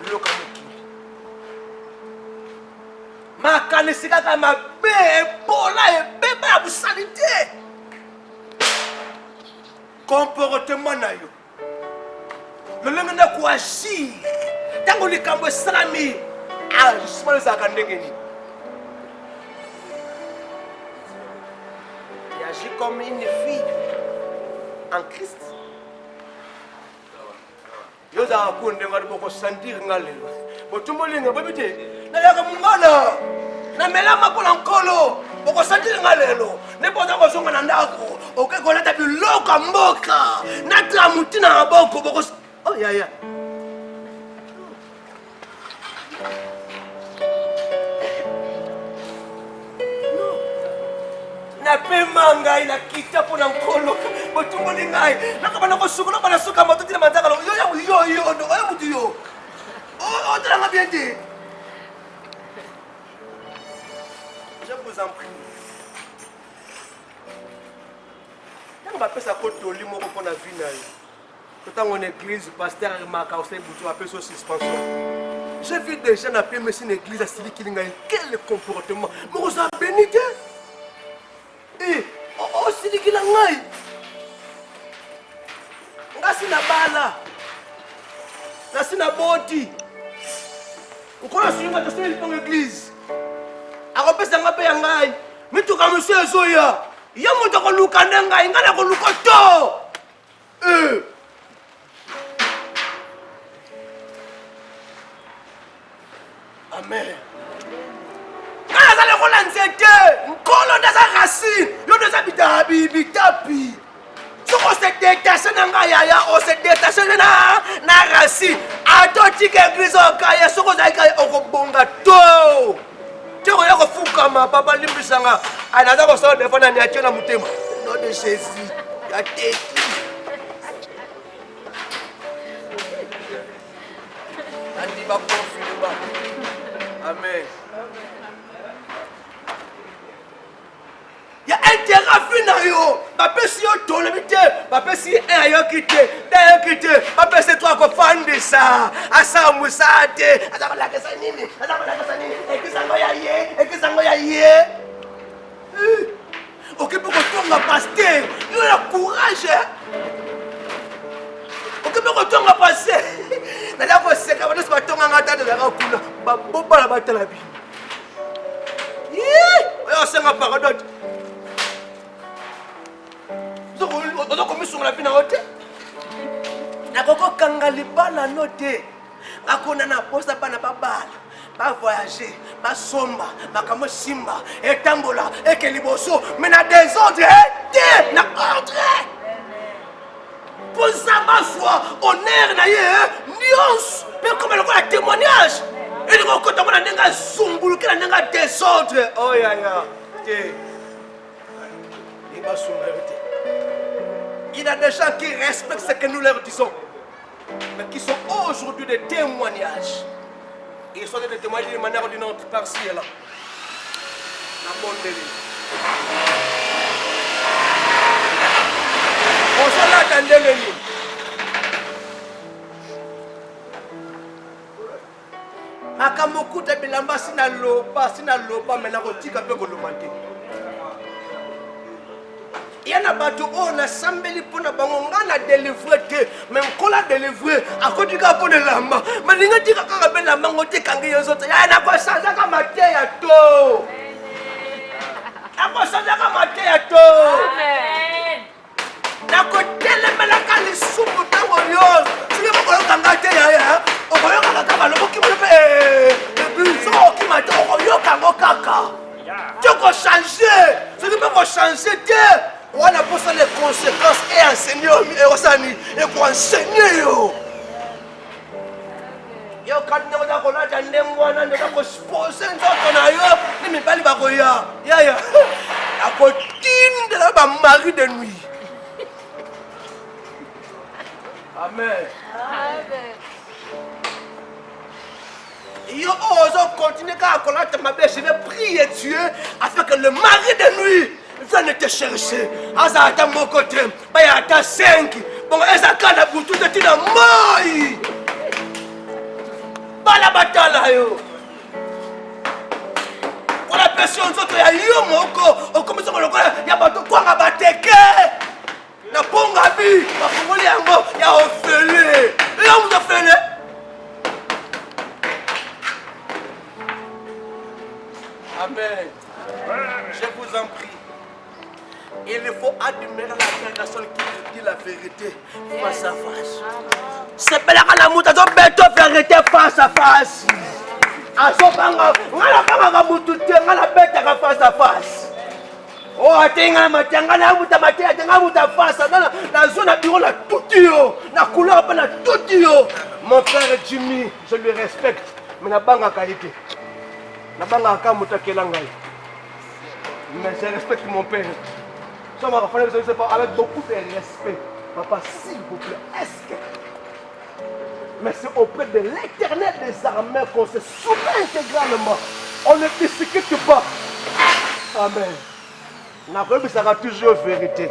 le makanisika kama be bola e beba ya busalite comportement na yo lolenge na kuagir tango likambo esalami ajustement ezalaka ndenge nini il agit comme une fille en Christ yo ozalaka ku ndenge ati bokosentir nga lelo botumbolinga boyebi te nayaka mongana namela mpola nkolo bokosentir nga lelo nepoza kozonga na ndako okekolata biloko ya mboka natala motina na maboko bokos oh yaya napema ngai nakita mpo na nkolo botumboli ngai nakabana kosukola bana suka matoti na manzaka yo oyo mutu yo otelanga bien te je vous en prie ntango bapesa kotoli moko mpo na vi na yo totango na église paster arimaka osali butu apesa suspension j'ai vu déjà na pie mesi na église asilikili ngai quel comportement mokoza beni te osilikila ngai ngasi na bala nasi na boti ukona suinga tosali lipongo église akopesa nga mpe ya ngai mituka mosu ezoya ya moto akoluka nde ngai ngai nakoluka to amen ngai aza lekola nzete nkolo nde aza racine yo nde aza bitapi soki ose détache na ngai yaya ose détache na racine atotika église okaya soki ozalaki okobonga to te koya kofukama papa limbisanga naza kosala defo na niatio na motema nom de jésus ya teki andi bakonfirma amen ya intérêt fina yo bapesi yo tolobi te bapesi ayoki te dayoki te bapesi to akofandisa asambwisa te aza kolakisa nini ekizango ya ye okipe kotonga paster yo na courage okipe kotonga paster naza koseka banoso batonganga ata tozalaka kuna babobala batala bino oyo osenga paradote ozokomisungola mpina yo te nakokokanga libala no te akona na posa bana babala bavoyage basomba makambo simba etambola eke liboso me na desordre te na ordre mpoza bazwa honneur na ye nyonso mpe koma lokola témoignage elingi okotango na ndenge azumbuluki na ndenge adésordre oyaya te libasunga yo te. Il y a des gens qui respectent ce que nous leur disons, mais qui sont aujourd'hui des témoignages. Ils sont des témoignages de manière ordinaire par-ci et là. La bonne délire. On s'en attendait les lignes. Makamokuta bilamba sina loba maintenant kotika pe kolomante. Yana bato ona sambeli pona bango ngana délivrer te même kola délivrer akotika pona lamba malinga tika kaka be lamba ngote kangi yozoto yana ko sanza ka mate ya to ako sanza ka mate ya to amen nako telemela ka lisumu tango yo sike ko kanga te ya okoyoka kaka balobo ki mo biso ki mate okoyoka ngo kaka toko changer sike ko changer te. On a posé les conséquences et enseigner et pour enseigner yo. Yo quand nous avons la tendance nous avons exposé notre naïo ni me bali bakoya ya ya a cotine de la mari de nuit. Amen. Amen. Yo ose continuer à coller ma belle, je vais prier Dieu afin que le mari de nuit viens te chercher. Azata mon côté, Bayata 5. Bon, Ezaka na boutou de tina moi. Bala batala yo. Pour la pression de ya yo moko, on commence à le ya bato kwa bateke. Na ponga bi, ba fongoli yango ya ofele. Ya vous ofele. Amen. Je vous en prie. Il faut admirer la personne qui dit la vérité face à face. C'est pas la mouta de la vérité face à face. Azobanga, ngala banga mututé, ngala bête face à face. Oh, atenga matanga na muta maté, atenga muta face. La zone à bureau la tout yo, la couleur pas la tout yo. Mon frère Jimmy, je le respecte, mais na banga qualité. Na banga kamuta kelangai. Mais je respecte mon père. Avec beaucoup de respect. Papa, s'il vous plaît, est-ce que... Mais c'est auprès de l'Éternel des armées qu'on se soumet intégralement. On ne discute pas. Amen. N'a sera toujours vérité.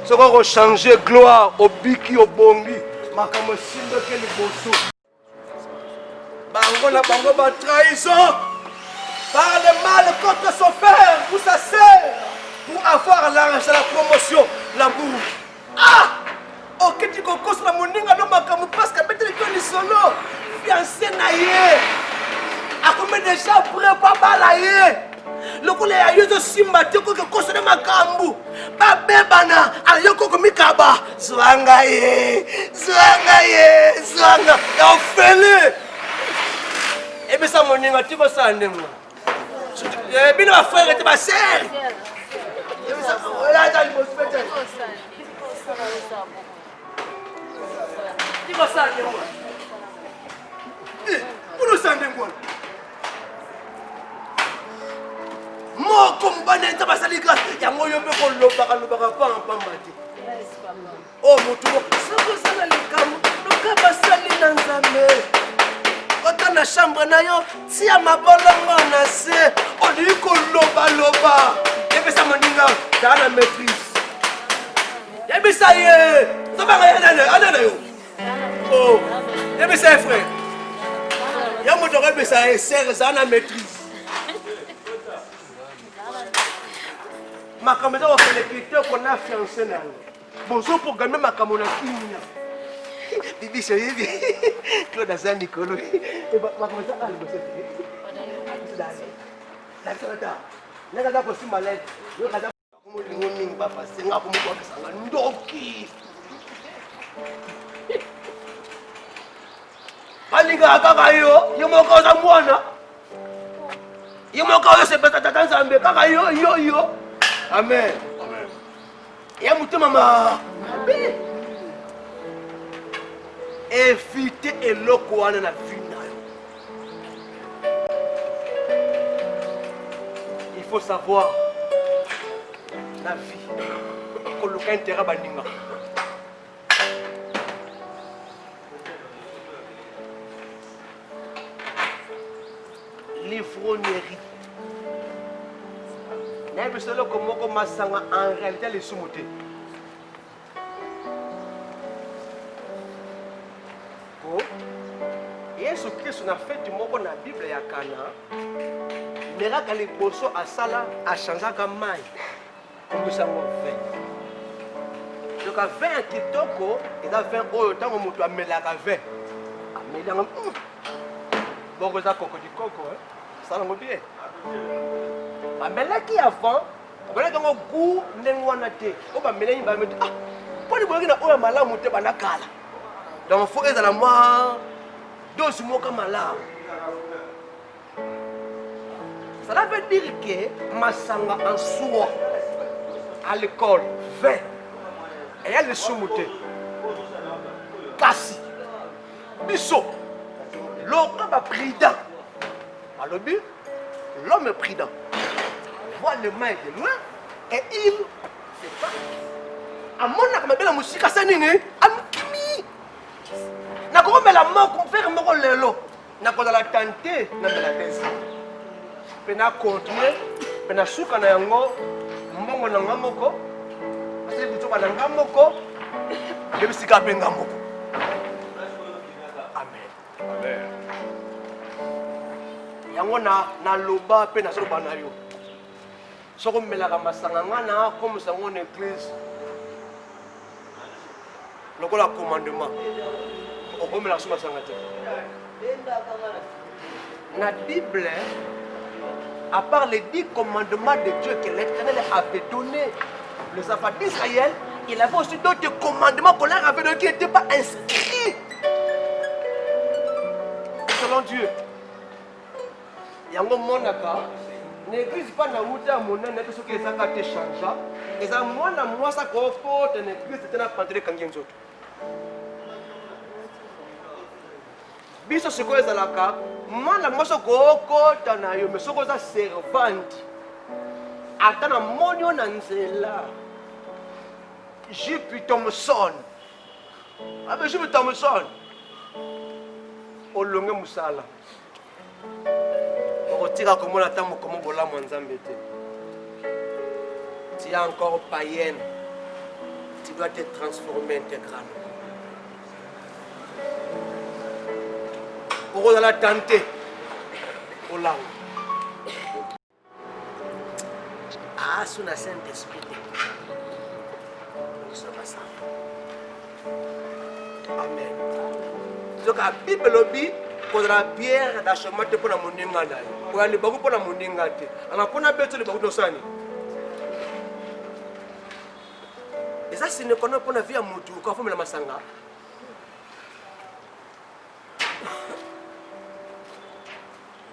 Ce qu'on va changer gloire au biki, au bongi. Ma comme sindo que les bosso. Bango la bango ba trahison. Parle mal contre son frère ou sa sœur. Pour avoir l'argent, la promotion, l'amour. Ah! Ok, tu comprends la moninga no makamu parce que mettre le solo. Fiancé naïe. A combien déjà prêt pas balayer. Le collègue a eu de simba te ko koso de makambu. Ba bebana ayoko ko mikaba. Zwanga ye. Zwanga. Ya ofele. Et bien ça moninga tu vas ça ndemo. Eh bien ma frère et ma sœur. La chambre na yo tia mabolongo na se oli ko loba et puis ça moninga dans la maîtrise et puis ça y est ça va aller yo oh et puis ça frère ya mo doit be ça sert ça na maîtrise ma caméra on fait les critères qu'on a fiancé na bonjour pour gagner ma caméra kinya Bibi chérie, Claude Azan Nicolo. Et ma comment ça allez bosser. D'accord. Naka za kosi malade. Yo kaza ko lingo mingi ba passer nga ko mo kwa sanga ndoki. Balinga kaka yo mo ka za mwana. Yo mo ka yo se beta tata nzambe kaka yo. Amen. Amen. Ya mutuma mama. Évitez eloko wana na vie na yo. Il faut savoir la vie. Koloka intérêt baninga. l'ivrognerie. En réalité, les sous-motés. Yesu Christ a fait du mot dans la Bible et à Cana. Miracle les poissons à Sala a changé comme maille. Comme ça, on fait. Donc, à 20 kitoko, il a 20 euros. Tant qu'on a mis la 20. Mais dans bon, vous avez coco du coco, hein? Ça va bien. Mais là qui avant, voilà quand on goût n'enguanate. On va mêler une balle. Ah, pour les bourgines, on a malade monté par la cala. Donc, il faut être à la moi. 12 mois comme là. Cela veut dire que Massanga en soi, à l'école, 20. Et elle est sous-moutée. Kassi. Bisso. L'homme est prudent. Alors, l'homme est prudent. Voit le mal de loin et il c'est pas. À mon âme, la musique, c'est nini. Na ko mela moko faire moko lelo na ko la tenter na la tesa pena continuer pena suka na yango mbongo na ngamoko ase buto ba na ngamoko le bisika pe ngamoko. Amen. Amen. Yango na loba pe na so bana yo soko mela ka masanga ngana comme ça en église lokola commandement. La Bible, à part les 10 commandements de Dieu que l'Éternel avait donnés, les enfants d'Israël, il avait aussi d'autres commandements qu'on leur avait donnés qui n'étaient pas inscrits selon Dieu. Il y a un moment l'église pas na muta monene que ce qui est ça qui change et ça moi ça ko porte l'église c'était na pantrer quand nzoto. Biso siko ezalaka mwana moso kokota na yo mesoko za servante ata na monyo na nzela J.P. Thompson abe J.P. Thompson olonge musala okotika komona ta mokomo bolamu nzambe te. Tu es encore païenne, tu dois te transformer intégralement. Pour la tenter au langue. Ah, sous la Saint-Esprit. Amen. Donc, la Bible lobby pour la pierre d'achèvement pour la moninga. Pour aller pour la moninga. Alors, pour la bête, le bagou d'Osani. Et ça, c'est ne connaît pas la vie à Moutou, quand on fait la masanga.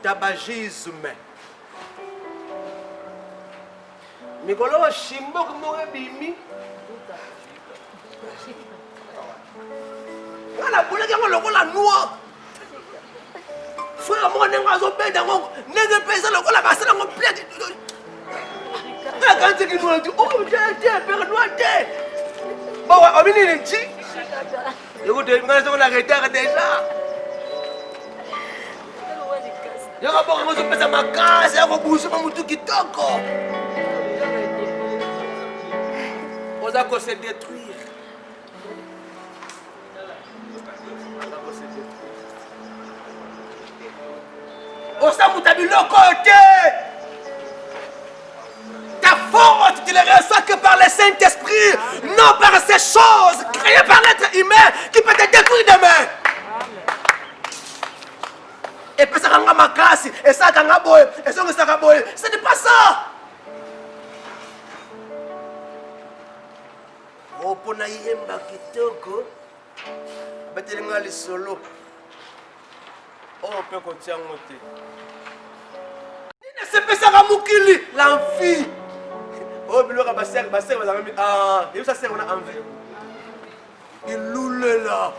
Tabagisme. Mikolo shimbo kumoe bimi. Ngala bule ke ngolo la noa. Frère mo nenga zo benda ngo nenge pesa lo la basala ngo plate. Na kanti ki no ndi oh tete pere noite. Ba wa obini ni chi. Yego de ngala zo la retard déjà. Il y a beaucoup de choses ma case, il y a beaucoup de choses qui toquent. On a se détruire. On s'est moutabli le côté. Ta faute, tu ne les reçois que par le Saint-Esprit, non par ces choses créées par l'être humain qui peut te détruire demain. Et puis ça va ma casse, et ça va boy, et ça va boy. Ce n'est pas ça. Oh, pour naïemba kitoko, batelinga li solo. Oh, peut continuer à monter. C'est pas ça mukili, l'envie. Oh, bilo ka baser va la ah, et ça c'est on a envie. Il loule là.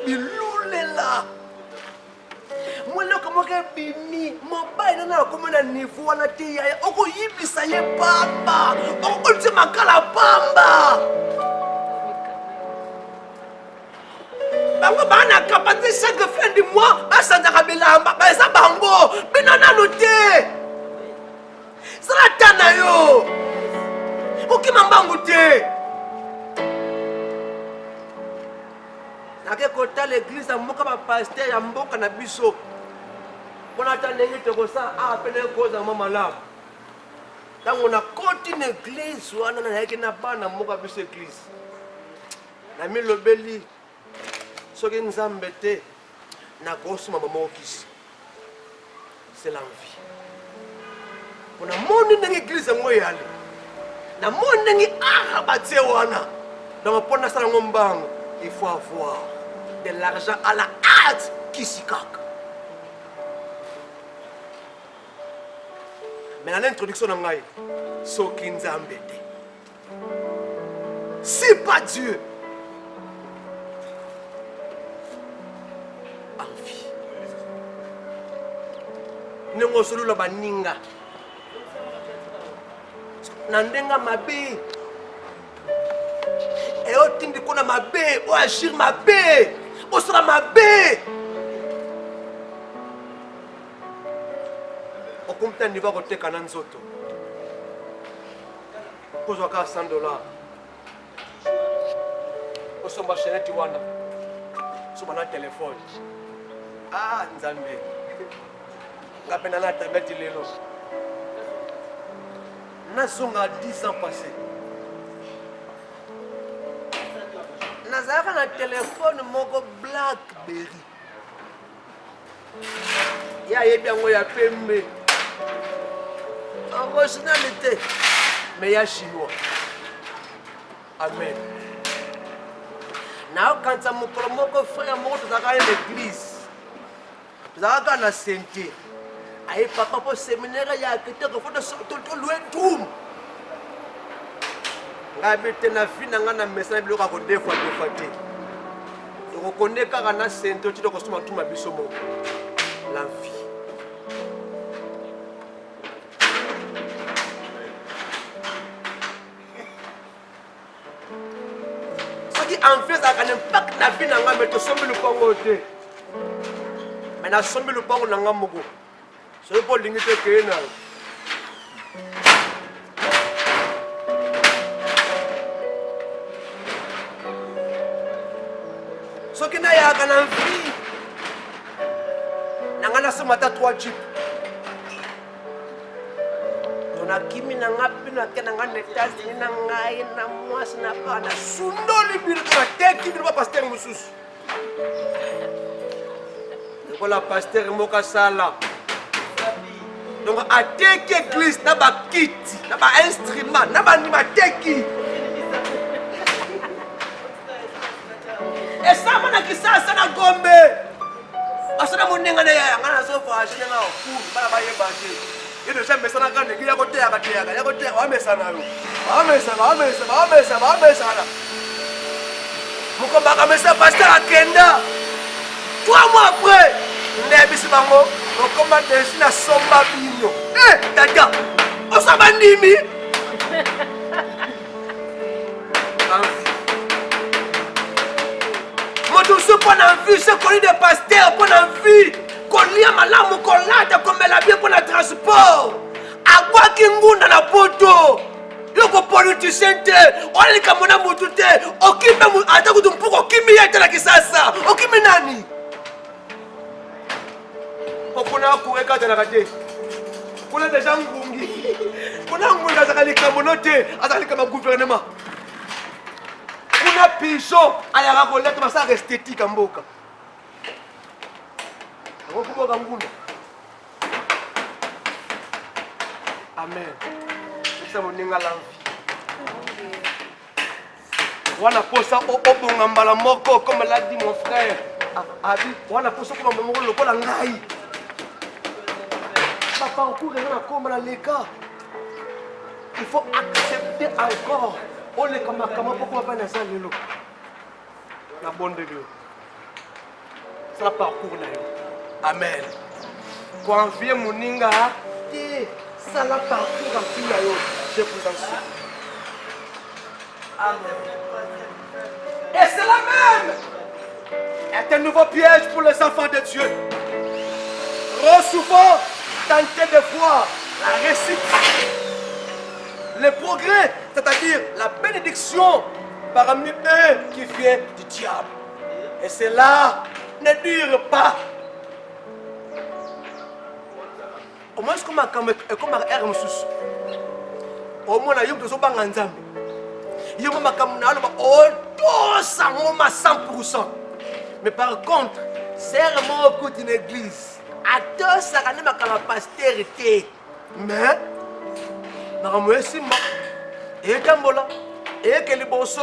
Il loule là. Moi, là, comment il bimi, mon bail, non, comment on niveau, on a dit, on peut y ça y est, pamba. On peut dire, ma cala, pamba. bango bana capacité chaque fin du mois basanzaka bilamba baza bango bino nanu te sala tana yo okima mbangu te nake kota l'église ya mboka bapaster ya mboka na biso mpona ata ndenge tokosa apene kozama malamu ntango nakoti na église wana nayaki na bana mboka biso église namilobeli soki nzambe te nakosoma mamokisi c'est l'envie mpona moni ndenge église yango eyali namoni ndenge batie wana donc mpo nasala yango mbango il faut avoir de l'argent à la hâte kisi kaka mais na l'introduction na ngai soki nzambe te si pas Dieu envie ndenge osolola baninga na ndenga mabe eotindi kona mabe oagir mabe osala mabe okumta niva koteka na nzoto kozwa ka $100 osomba cheneti wana soba na telefone nzambe ngapena na tabeti lelo nazonga 10 ans passé nazalaka na telefone moko Blackberry ya yebi yango ya pembe originalité mais ya chinois amen naokanisa mokolo moko frère moko tozalaka na l'église tozalaka na sente aye papa po séminaire ya kitoko fo tolue drum ngai bete na fi na nga na mesa na biloko akodefa te tokokonde kaka na sente oti tokosoma tuma biso moko l'envie soki envie ezalaka na impact na vi na nga me tosombi lupango te me nasombi lupango na nga moko soki mpo olingi te keye nayo soki nayaka na vie nanga nasoma ata 3 jeep tonakimi nanga bino ake nanga na États-Unis na ngai na mwasi na bana sundoli bino tonateki bino bapaster mosusu lokola paster moko asala donc ateki église na bakiti na bainstrument na bandima ateki esama na kisasa na gombe asana monenga na yanga na sofa ajena na ku bana ba yebanje yedo jambe sana kane kiya koteaka ya koteaka wamesana yo wamesana mukomba kamesa pasteur akenda 3 mois après ndebisi bango okoma desi na somba bino tata osaba ndimi moto pour la vie, c'est qu'on des pasteurs pour la vie, qu'on lit à malamu, qu'on l'a comme la bien pour le transport. À quoi qu'il y na poto, le politicien, on est comme on a moutoute, aucun même attaque de pour aucun milliard la kisasa, aucun nani. Pour na courir quand elle a raté. Pour les gens ngungi, pour na ngunga zakali kamonote, azali kama gouvernement. Kuna pigeon ayaka koleta masaka esthétique ya mboka akokuboka ngunda amen isa moninga l'envie wana posa obonga mbala moko comme l'a dit mon frère abi wana posa ko moko lokola ngai papa okurenga comme la leka il faut accepter encore. On les comme pourquoi pas na lelo na bonde Dieu ça parcours na yo amen confier moninga ti ça la parcours en fille yo je vous en supplie amen et c'est la même est un nouveau piège pour les enfants de Dieu. Trop souvent, tenter de voir la réussite, le progrès, c'est-à-dire la bénédiction parmi eux qui vient du diable. Et cela ne dure pas. Au moins, comme un air sous. Au moins, il y a des gens qui ont il y a des gens 100%. Mais par contre, c'est vraiment au d'une église. À deux, ça n'a pas la postérité. Mais, dans le monde, et Kambola, et Keliboso,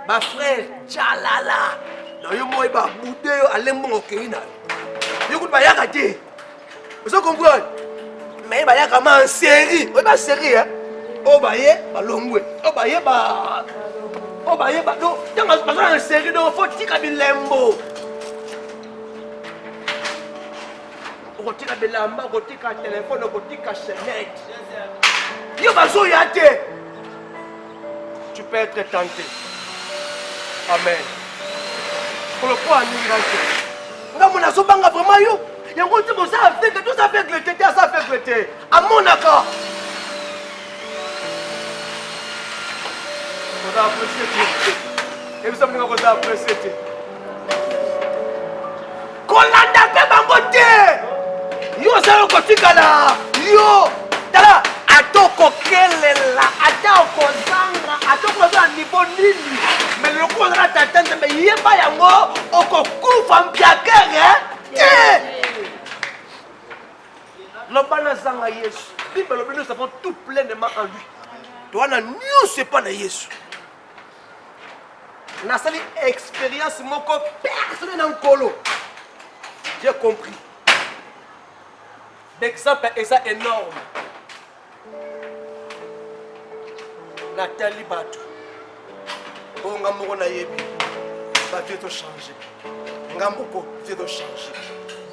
ma frère, Tchalala, dans le monde, il va bouder à l'embon au Kéina. Il va y avoir des. Vous comprenez? Mais il va y avoir en série. Oui, ma série, hein. Oh, bah, yé, bah, l'ongwe. Oh, bah, yé, bah. Oh, bah, yé, bah, non. Il y a une série, donc, il faut tirer des lembo. Rotika belamba, rotika téléphone, rotika chaînette. Yo bazo yate. Tu peux être tenté. Amen. Pour le point à nga mona zo banga vraiment yo. Yango ti bo ça avec tout ça avec le tété, ça avec le tété. À mon accord. On a apprécié. Et vous savez qu'on a apprécié. Kolanda pe bangote. Yo ça kotika la yo tala atoko kelela atoko zanga atoko za niveau nini mais le coup na tatante mais yeba yango okokufa mpiakere le bana zanga Yesu Bible le nous avons tout pleinement en lui toi na nous c'est pas na Yesu na sali expérience moko personnelle en colo j'ai compris. L'exemple est ça énorme. Nathalie Batou. Ngamoko na yebi. Va te changer. Ngamoko te changer.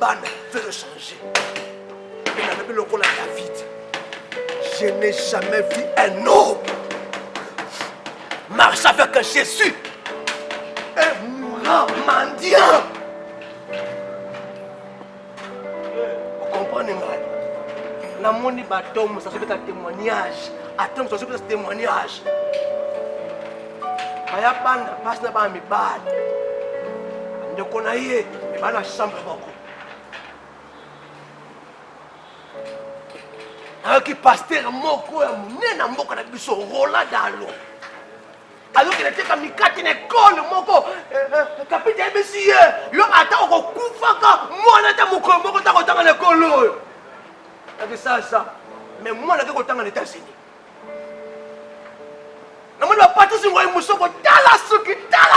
Bana te changer. Et na bébé lokola David. Je n'ai jamais vu un homme marcher avec Jésus. Un grand mendiant. Na moni batom ça c'est un témoignage attends ça c'est un témoignage aya banda passe na ba mi bad ndeko na ye e bana chambre boko aki pasteur moko ya munena mboka na biso rola dalo alors qu'il était comme mikati na école moko capitaine monsieur yo ata okufaka mwana ta moko moko ta kotanga na école ça. Mais moi, je suis en États-Unis. Je suis parti sur le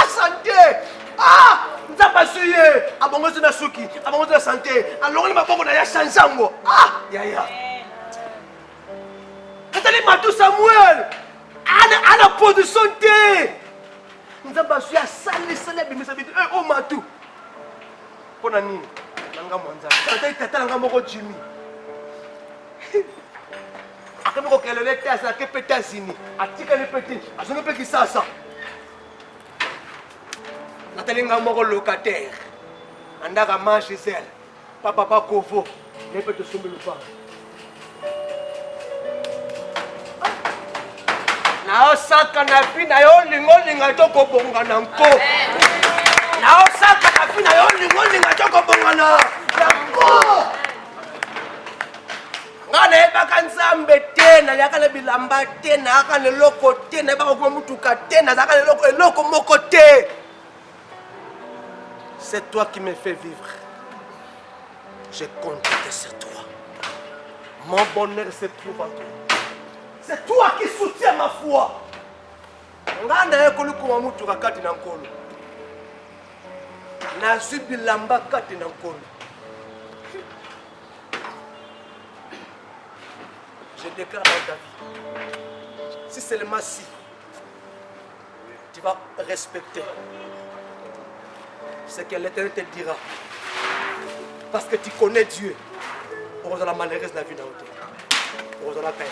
santé. Ah, je suis pas sûr. Je suis santé. Alors, je suis changé. Ah, ya. Matou Samuel. À la position de. Je suis pas sûr. Oh, Matou. Pour Nani. Jimmy. Quand on a les tests, on a les États-Unis, on a les petits, on a les ça. Nathalie Ngamoro locataire, on a manger chez elle, papa Kovo, les petits sont le pain. Na osaka na fi na yo linga toko bonga na nko. Na osaka na fi na yo linga toko bonga na nko. Ngane bakanzambe tena yakale bilamba tena yakale loko tena bakoma mutuka tena yakale loko moko te. C'est toi qui me fais vivre. Je compte sur toi. Mon bonheur se trouve en toi. C'est toi qui soutiens ma foi. Ngane yakole kuma mutuka kati na nkolo. Na bilamba kati na nkolo. Je déclare dans ta vie, si seulement si tu vas respecter ce que l'Éternel te dira, parce que tu connais Dieu, on va la malheureuse de la vie dans le temps. On va la paix.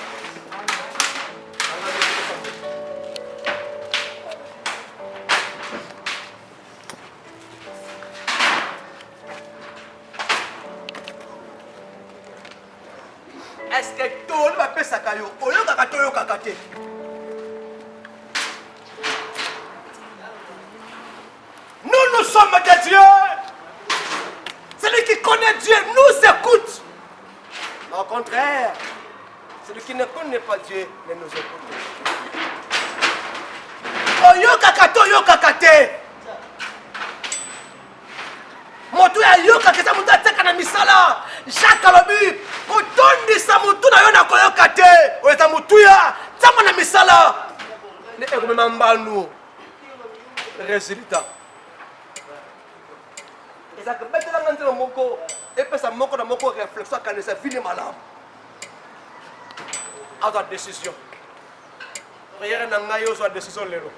est-ce que tout le monde peut s'accueillir? Oyo kakato yo kakate. Nous sommes de Dieu. Celui qui connaît Dieu nous écoute. Au contraire, celui qui ne connaît pas Dieu ne nous écoute. Oyo kakato yo kakate. Moto ya yo kakata mutu ateka na misala. Jacques alobi kotondisa mutu na yo na koyoka te. Oyo mutu ya tama na misala. Ne ekomema mbanu. Résultat. Ça que bête la ngante moko et puis ça moko na moko réflexion quand ça finit malade. À ta décision. Prière na ngai yo soit décision lelo.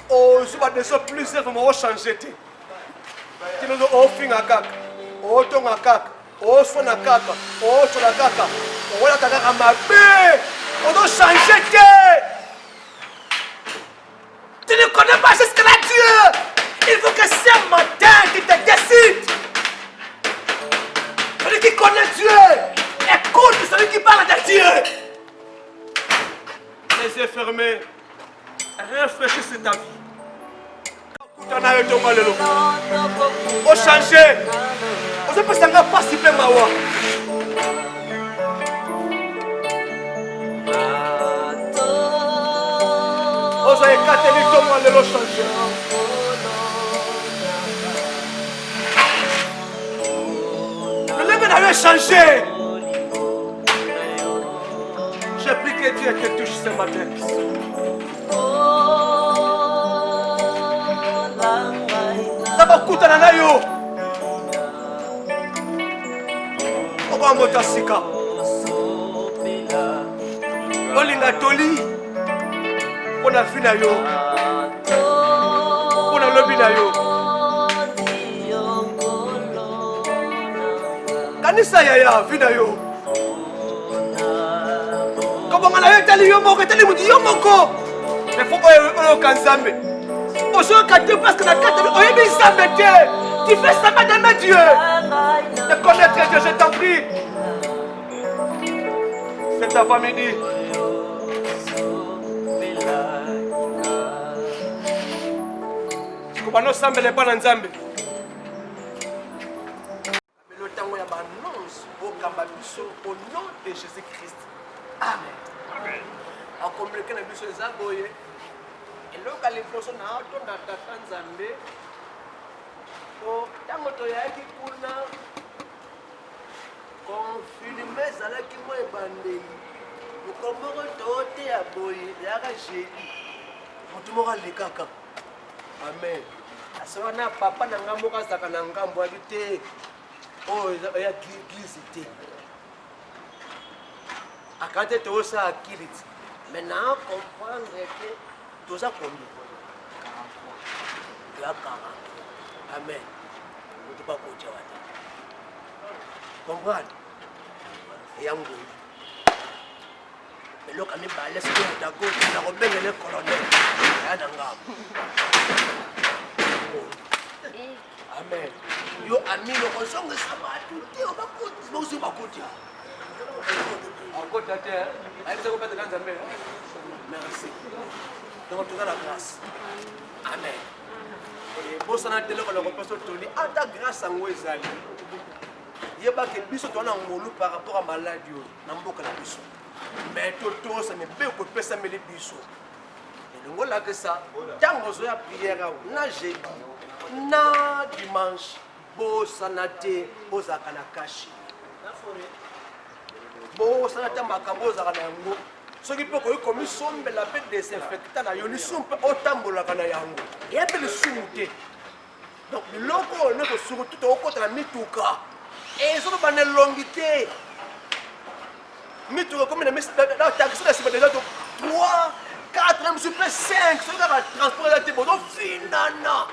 Oh, je vais décision plusieurs fois moi changer te. Tu nous au fin à kaka. O to na kaka. O so na kaka. O to na kaka. O la kaka mabe. On doit changer te. Tu ne connais pas ce que la Dieu. Il faut que ce matin tu te décides. Celui qui connaît Dieu, écoute celui qui parle de Dieu. Les yeux fermés, réfléchis sur ta vie. Au changer, on ne peut pas s'y faire mawa. On a écarté le changer. Le avait changé. Je prie que Dieu te touche ce matin. Ça va coûter à l'anayo. On va monter à Sika. On l'inga toli. On a fini à yo. On a lobby à yo. Kanisa yaya vida yo. Comment on a été yo moko tali muti yo moko. Mais faut qu'on kanzambe. Bonjour kate parce que la carte oye bi samete. Tu fais ça madame Dieu. De connaître Dieu, je t'en prie. C'est ta famille. Comment nous semble pas dans Nzambe. Au nom de Jésus-Christ. Amen. Amen. A communiquer na biso ezaboye. Eloka liposo na auto na tata Nzambe. O tango to yaki kuna. Confirme zalaki mo ebandeli. Mukombo tote ya boye yaka jeli. Mutu mo lekaka. Amen. Asona papa na ngambo ka saka na ngambo akite. Oh, il y a glissé. À quand tu as ça, maintenant, comprendre que tout ça combien? La 40. Amen. Vous ne pouvez pas coacher. Comprendre? Et un goût. Mais là, quand on laisse le dago, on a remis le colonel. Amen. Yo ami no konsonga sabatu te obakuti bosi bakuti. Encore terre, elle se répète dans Nzambe. Merci. Donc tu as la grâce. Amen. Et pour ça na tele ko le pasteur Tony, ata grâce en wezali. Yeba ke biso tona ngolu par rapport à maladie na mboka na biso. Mais toto ça ne peut pas pesa mele biso. Et donc là que ça, tango zo ya prière na jeudi. Na dimanche, bosanate, bozakana kashi. Bosanate makaboza kana yango. Soki pe ko komi sombe la pe désinfectant na yoni sombe otambola kana yango. Et après le sumute. Donc le logo ne ko suru tout au côté la mituka. Et ça va une longité. Mituka comme la taxi là c'est déjà 3 4 même super 5 ça va transporter la tête donc finana.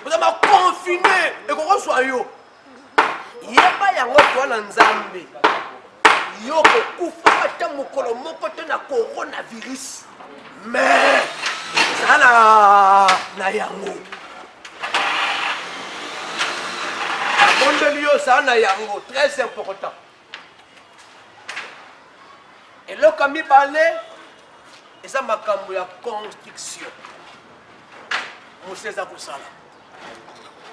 Vous avez confiné et qu'on reçoit yo. Il n'y a pas yango toi na Nzambe. Yo ko kufa ata mokolo moko te na coronavirus. Mais ça na yango. Mondeli yo ça na yango très important. Et là, quand il parlait, et ça m'a cambié la construction. Mon César pour ça là.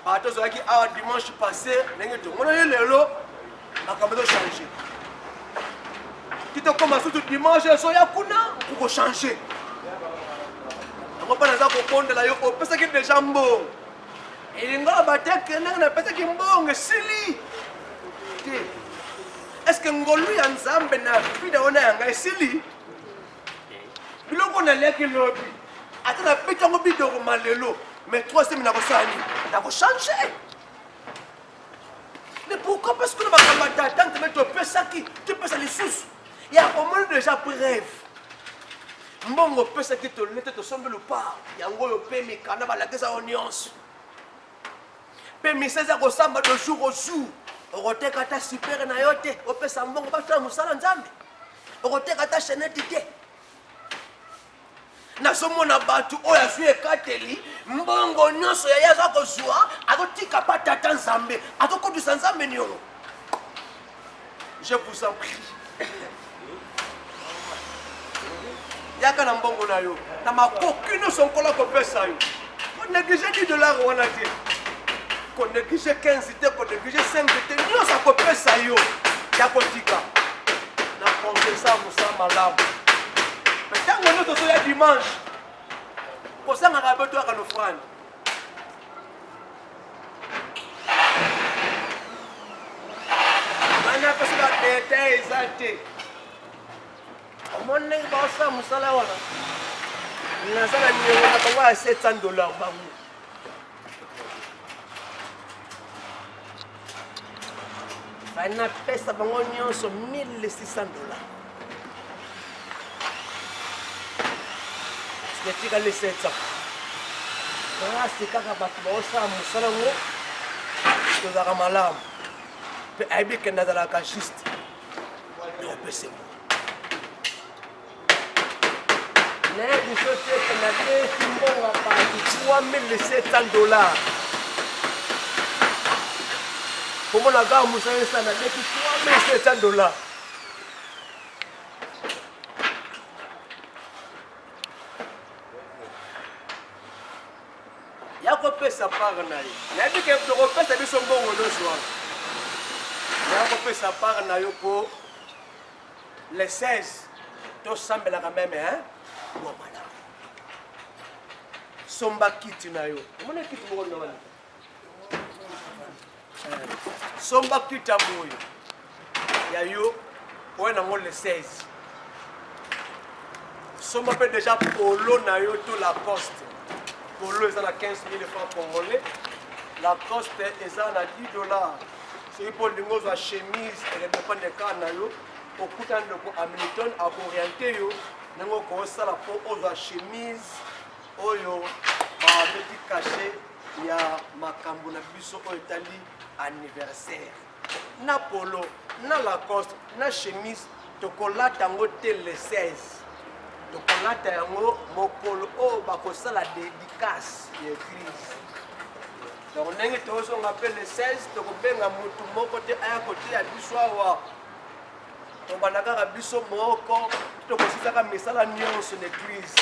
Par rapport à qui a dimanche passé, on a eu le lot, ma cambié de changer. Tu te commences tout dimanche, il y a pour changer. On va pas comprendre là, on peut s'occuper des jambons. Et il y a un bâtiment qui est un bon, c'est est-ce que ngolu ya nzambe na vida ona yanga esili biloko na leki lobi ata na pita ngo bidoko malelo mais toi c'est mina ko sani na ko changer mais pourquoi parce que na bakamba tata te mettre pesa ki tu pesa les sous il y a au moins déjà bref mbongo pesa ki to lete to sombe le pas yango yo pe mi kana ba la kesa onions pe mi seza ko samba de jour au jour okoteka ta super na yote opesa mbongo batala musala nzambe okoteka ta chenette te nazomona batu oyo azwi ekateli mbongo nyonso yaya aza kozwa azotika pa tata nzambe azokodwisa nzambe niongo je vous en prie yaka na mbongo na yo na makoki nyonso nkola kopesa yo onéglige $10 wana te qu'on néglige 15 te, qu'on néglige 5 te, nous ça peut pas ça yo. Ya kotika. Na penser ça musa malamu. Mais tant que nous sommes dimanche. Pour ça on a rabé toi quand nous frères. Mana parce que détail exacté. Mon nèg ba ça musa la wala. Na ça la ni on a $700 ba mu. On a payé ça pour $1,600. C'est que les 700. Voilà, c'est quand on va ça, on va ça, on va malade. Puis il y a des gens qui juste. On peut se voir. Les choses qu'on a fait, $3,700. Comment la gare Moussa ça n'a fait $3,700. Il y a quoi ça part na yo. Il y a dit que le repas ça son bon au soir. Il y a quoi ça part na yo pour les 16. Tout semble la même hein. Bon madame. Somba kit na yo. Comment est kit mo na somba kita moyo ya yo on a le 16 somba peut déjà polo na yo tout la coste polo ça na 15 000 francs congolais la coste est à $10 c'est pour lingo za chemise et dépend de cas na yo okuta ndoko Hamilton a orienté yo nango ko sala po oza chemise oyo ba petit caché ya makambo na biso oyo tali anniversaire na polo na Lacoste na chemise tokolata yango te le 16 tokolata yango mokolo oyo bakosala dédicace ya église donc ndenge tozonga mpe le 16 tokobenga mutu moko te aya koteya biso awa tobanda kaka biso moko tokosisaka misala nyonso na église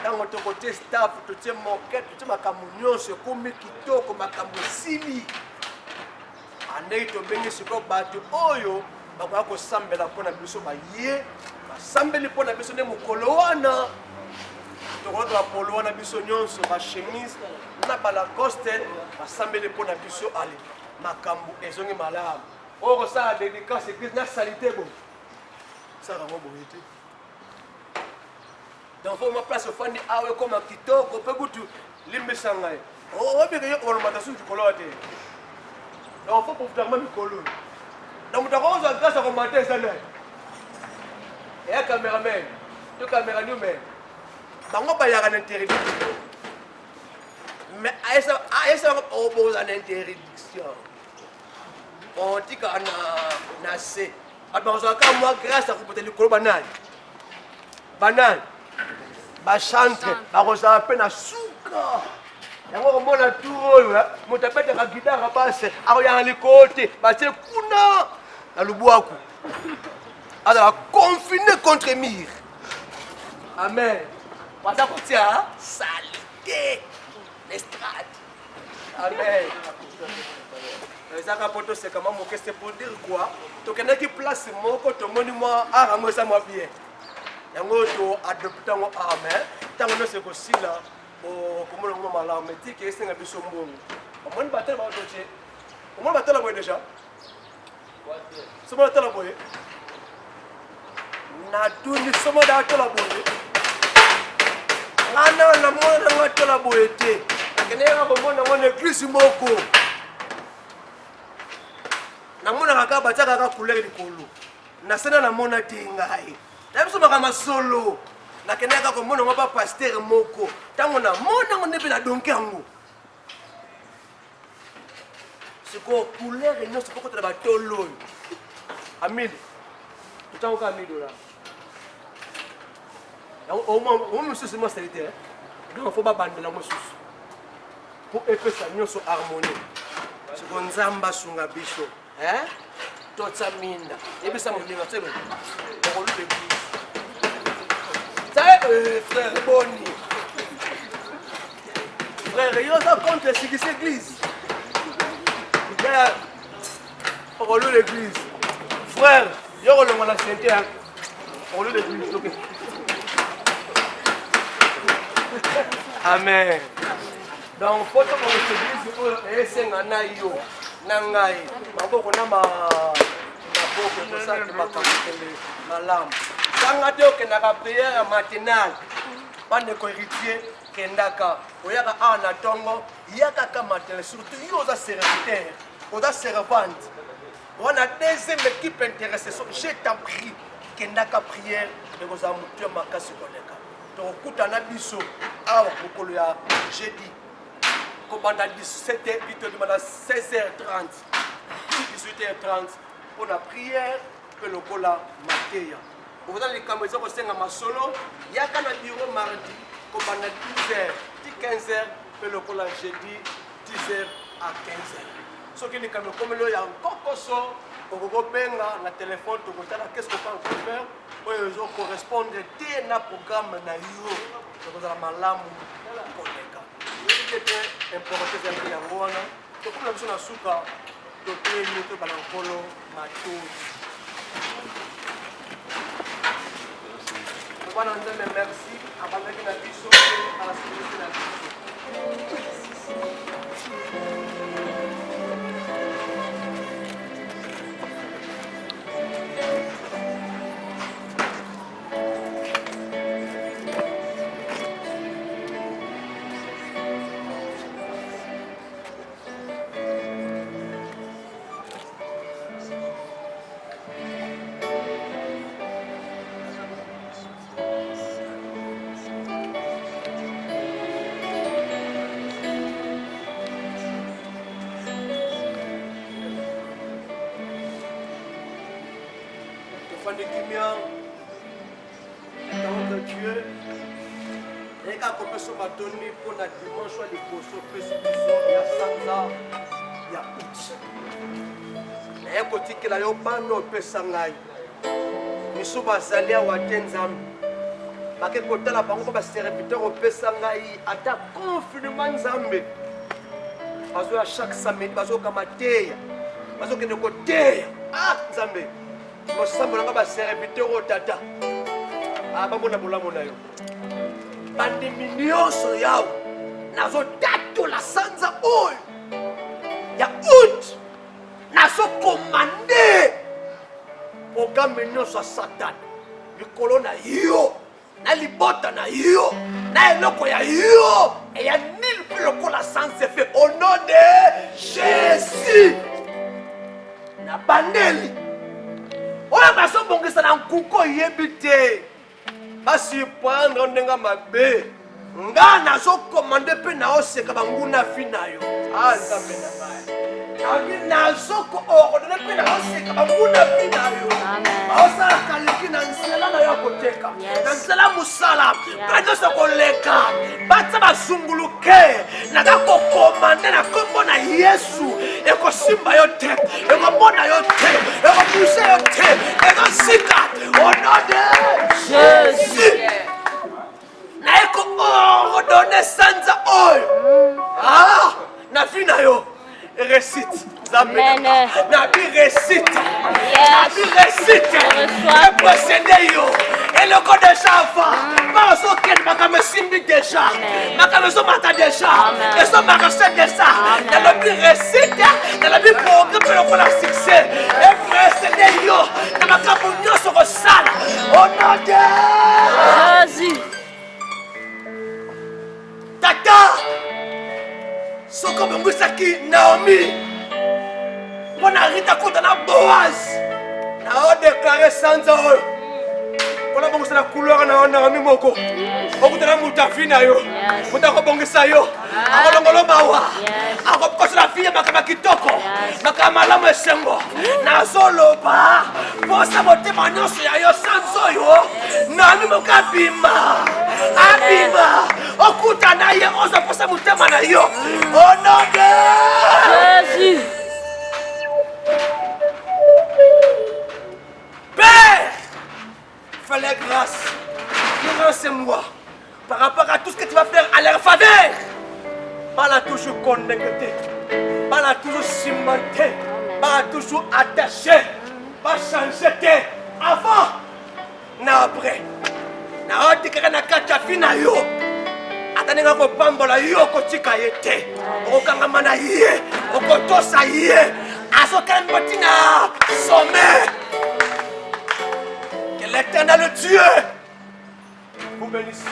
ntango tokotie staff totie moquette totie makambo nyonso ekomi kitoko makambo esili andei tobengi sikoyo bato oyo bakoya kosambela mpona biso baye basambeli mpona biso nde mokolo wana tokoyotola polo wana biso nyonso bachemise na balacoste basambeli mpona biso ale makambo ezongi malamu oyo kosala dédicace église na salite bo sala ngo boye te donc faut ma place ofandi awe koma kitoko mpe kutu limbisa ngai obike yo olomata su mikolo te donc faut profiter mikolo donc mutu akozwa grâce ya komata eza naye eya cameraman to camera newman bango bayaka na interdiction mais ayesa oboza na interdiction otika na se bato bakozwaka mwa grâce ya kopota likolo banani bachantre bakozala mpe na suka yango komona tu oyo moto abetaka gitara base akoyanga likolo te batie kuna na lubwaku Alors, confiné contre mur. Amen. Pendant qu'on tient, saleté, l'estrade. Amen. Ça rapporte c'est comment mon question pour dire quoi? Tu connais qui place mon côté mon moi à moi ça m'a bien. Yango to adopter mon amen. Tant que c'est aussi là au comment on m'a là mais dit que c'est un peu sombre. On m'a battu ba doche. On m'a battu la boy déjà. C'est moi la boy. Na tuni somo da la boy. Ngana na mona ngata la boy te. Kenera ko mona église moko. Na mona kaka bataka kaka couleur likolo. Na sena na mona tingai. Na biso makama solo. Na kenera ko mona ngapa pasteur moko. Tango na mona ngone na donke yango. Siko couleur ino siko ko ba tolo. Amil. Tutango ka $1000. Au moins monsieur c'est moi solitaire. Donc faut pas bande la monsieur. Pour épée ça nyoso harmonie. Siko nzamba sunga biso. Hein? Tout ça mine. Et puis ça mon numéro, c'est bon. On roule l'église. Ça frère Boni. Frère, il y a ça contre cette église. On roule l'église. Frère, il y a le la sainteté. On roule l'église. Ok. Amen. Donc, faut que l'église, c'est un naïo. Nangai, maboko na maboko to sa ke bakakele malam. Sanga te okendaka prière matinale. Bande ko héritier kendaka. Oyaka ana tongo, yaka ka matin surtout yo za serviteur, oza servante. On a deuxième équipe intéressée. Je t'en prie, kendaka prière de vos amouteurs makasi koleka. To kutana biso awa mokolo ya jeudi. Comme on a 17h, 16h30, 18h30 pour la prière que le cola matéa. Vous avez les caméras qui sont à solo, il y a un bureau mardi, comme on a 10h, 15h, que le cola jeudi, 10h à 15h. Ce qui est les caméras, comme il y a encore quelque chose, on va le téléphone, qu'est-ce qu'on peut faire pour correspondre à un programme na yo, donc la malamu koleka. C'est important de faire un peu de temps. Suka, de créer une balancolo, matou. On va nous merci à la biso à la sécurité de la biso. De Kimia, dans le Dieu, et quand on peut se battre pour la dimanche, les courses, il y a Sanza, il y a Out. Et quand il y a un bando de Sangai, nous sommes allés à Watenzam. Parce que quand la banque va se serviteur au Pessangai, à ta confinement Zambé. Parce que chaque samedi, parce que Kamatea, parce que nous côté, ah Zambé. Nous sommes là serviteur au tata. Ah, pas mon aboulamo na yo. Pandémie yao. Nazo tato la sanza oi. Ya out. Nazo commandé. Programme nyonso Satan. Likolo na yo. Na libota na yo. Na eloko ya yo. Et ya nil plus lokola sans effet au nom de Jésus. Na bandeli. Oya baso bongisa na nkuko yebite. Basi prendre ndenga mabe. Nga nazo commander pe na oseka banguna finayo. Ah nzambe na baye. Jésus. Ordonné sans oil. Ah, na vie na yo récite. Amen. Na vie récite. Na vie récite. Et procédé yo. Et le code déjà va. Pas au ken makame simbi déjà. Makame so mata déjà. Et so makase déjà. Na la vie récite. Na la vie programme pour le succès. Et procédé yo. Na makame nyoso ko sala. Au nom de Jésus. Tata soko bongusaki Naomi mpona Rita kota na Boaz na odéclaré sanza oyo mpona bongisa na couleur na Naomi moko okutana mutu afi na yo mutu akobongisa yo akolongolo mawa akokosela fi ya makambo kitoko makambo malamu esengo nazoloba mposa motema nyonso ya yo sanza oyo Naomi moko abima abima okuta na ye oza mposa motema na yo au nom de Jésus. Père, fais-les grâces, renseigne-moi par rapport à tout ce que tu vas faire à leur faveur. Pas la toujours connecté, pas la toujours cimenté, pas la toujours attaché, pas changer avant, na après. Na otikaka na kati ya fina yo. Atanenga ko pambola yo kotika yete. Okangama na ye, okotosa ye. Asokan botina sommet. Que l'Éternel Dieu vous bénisse.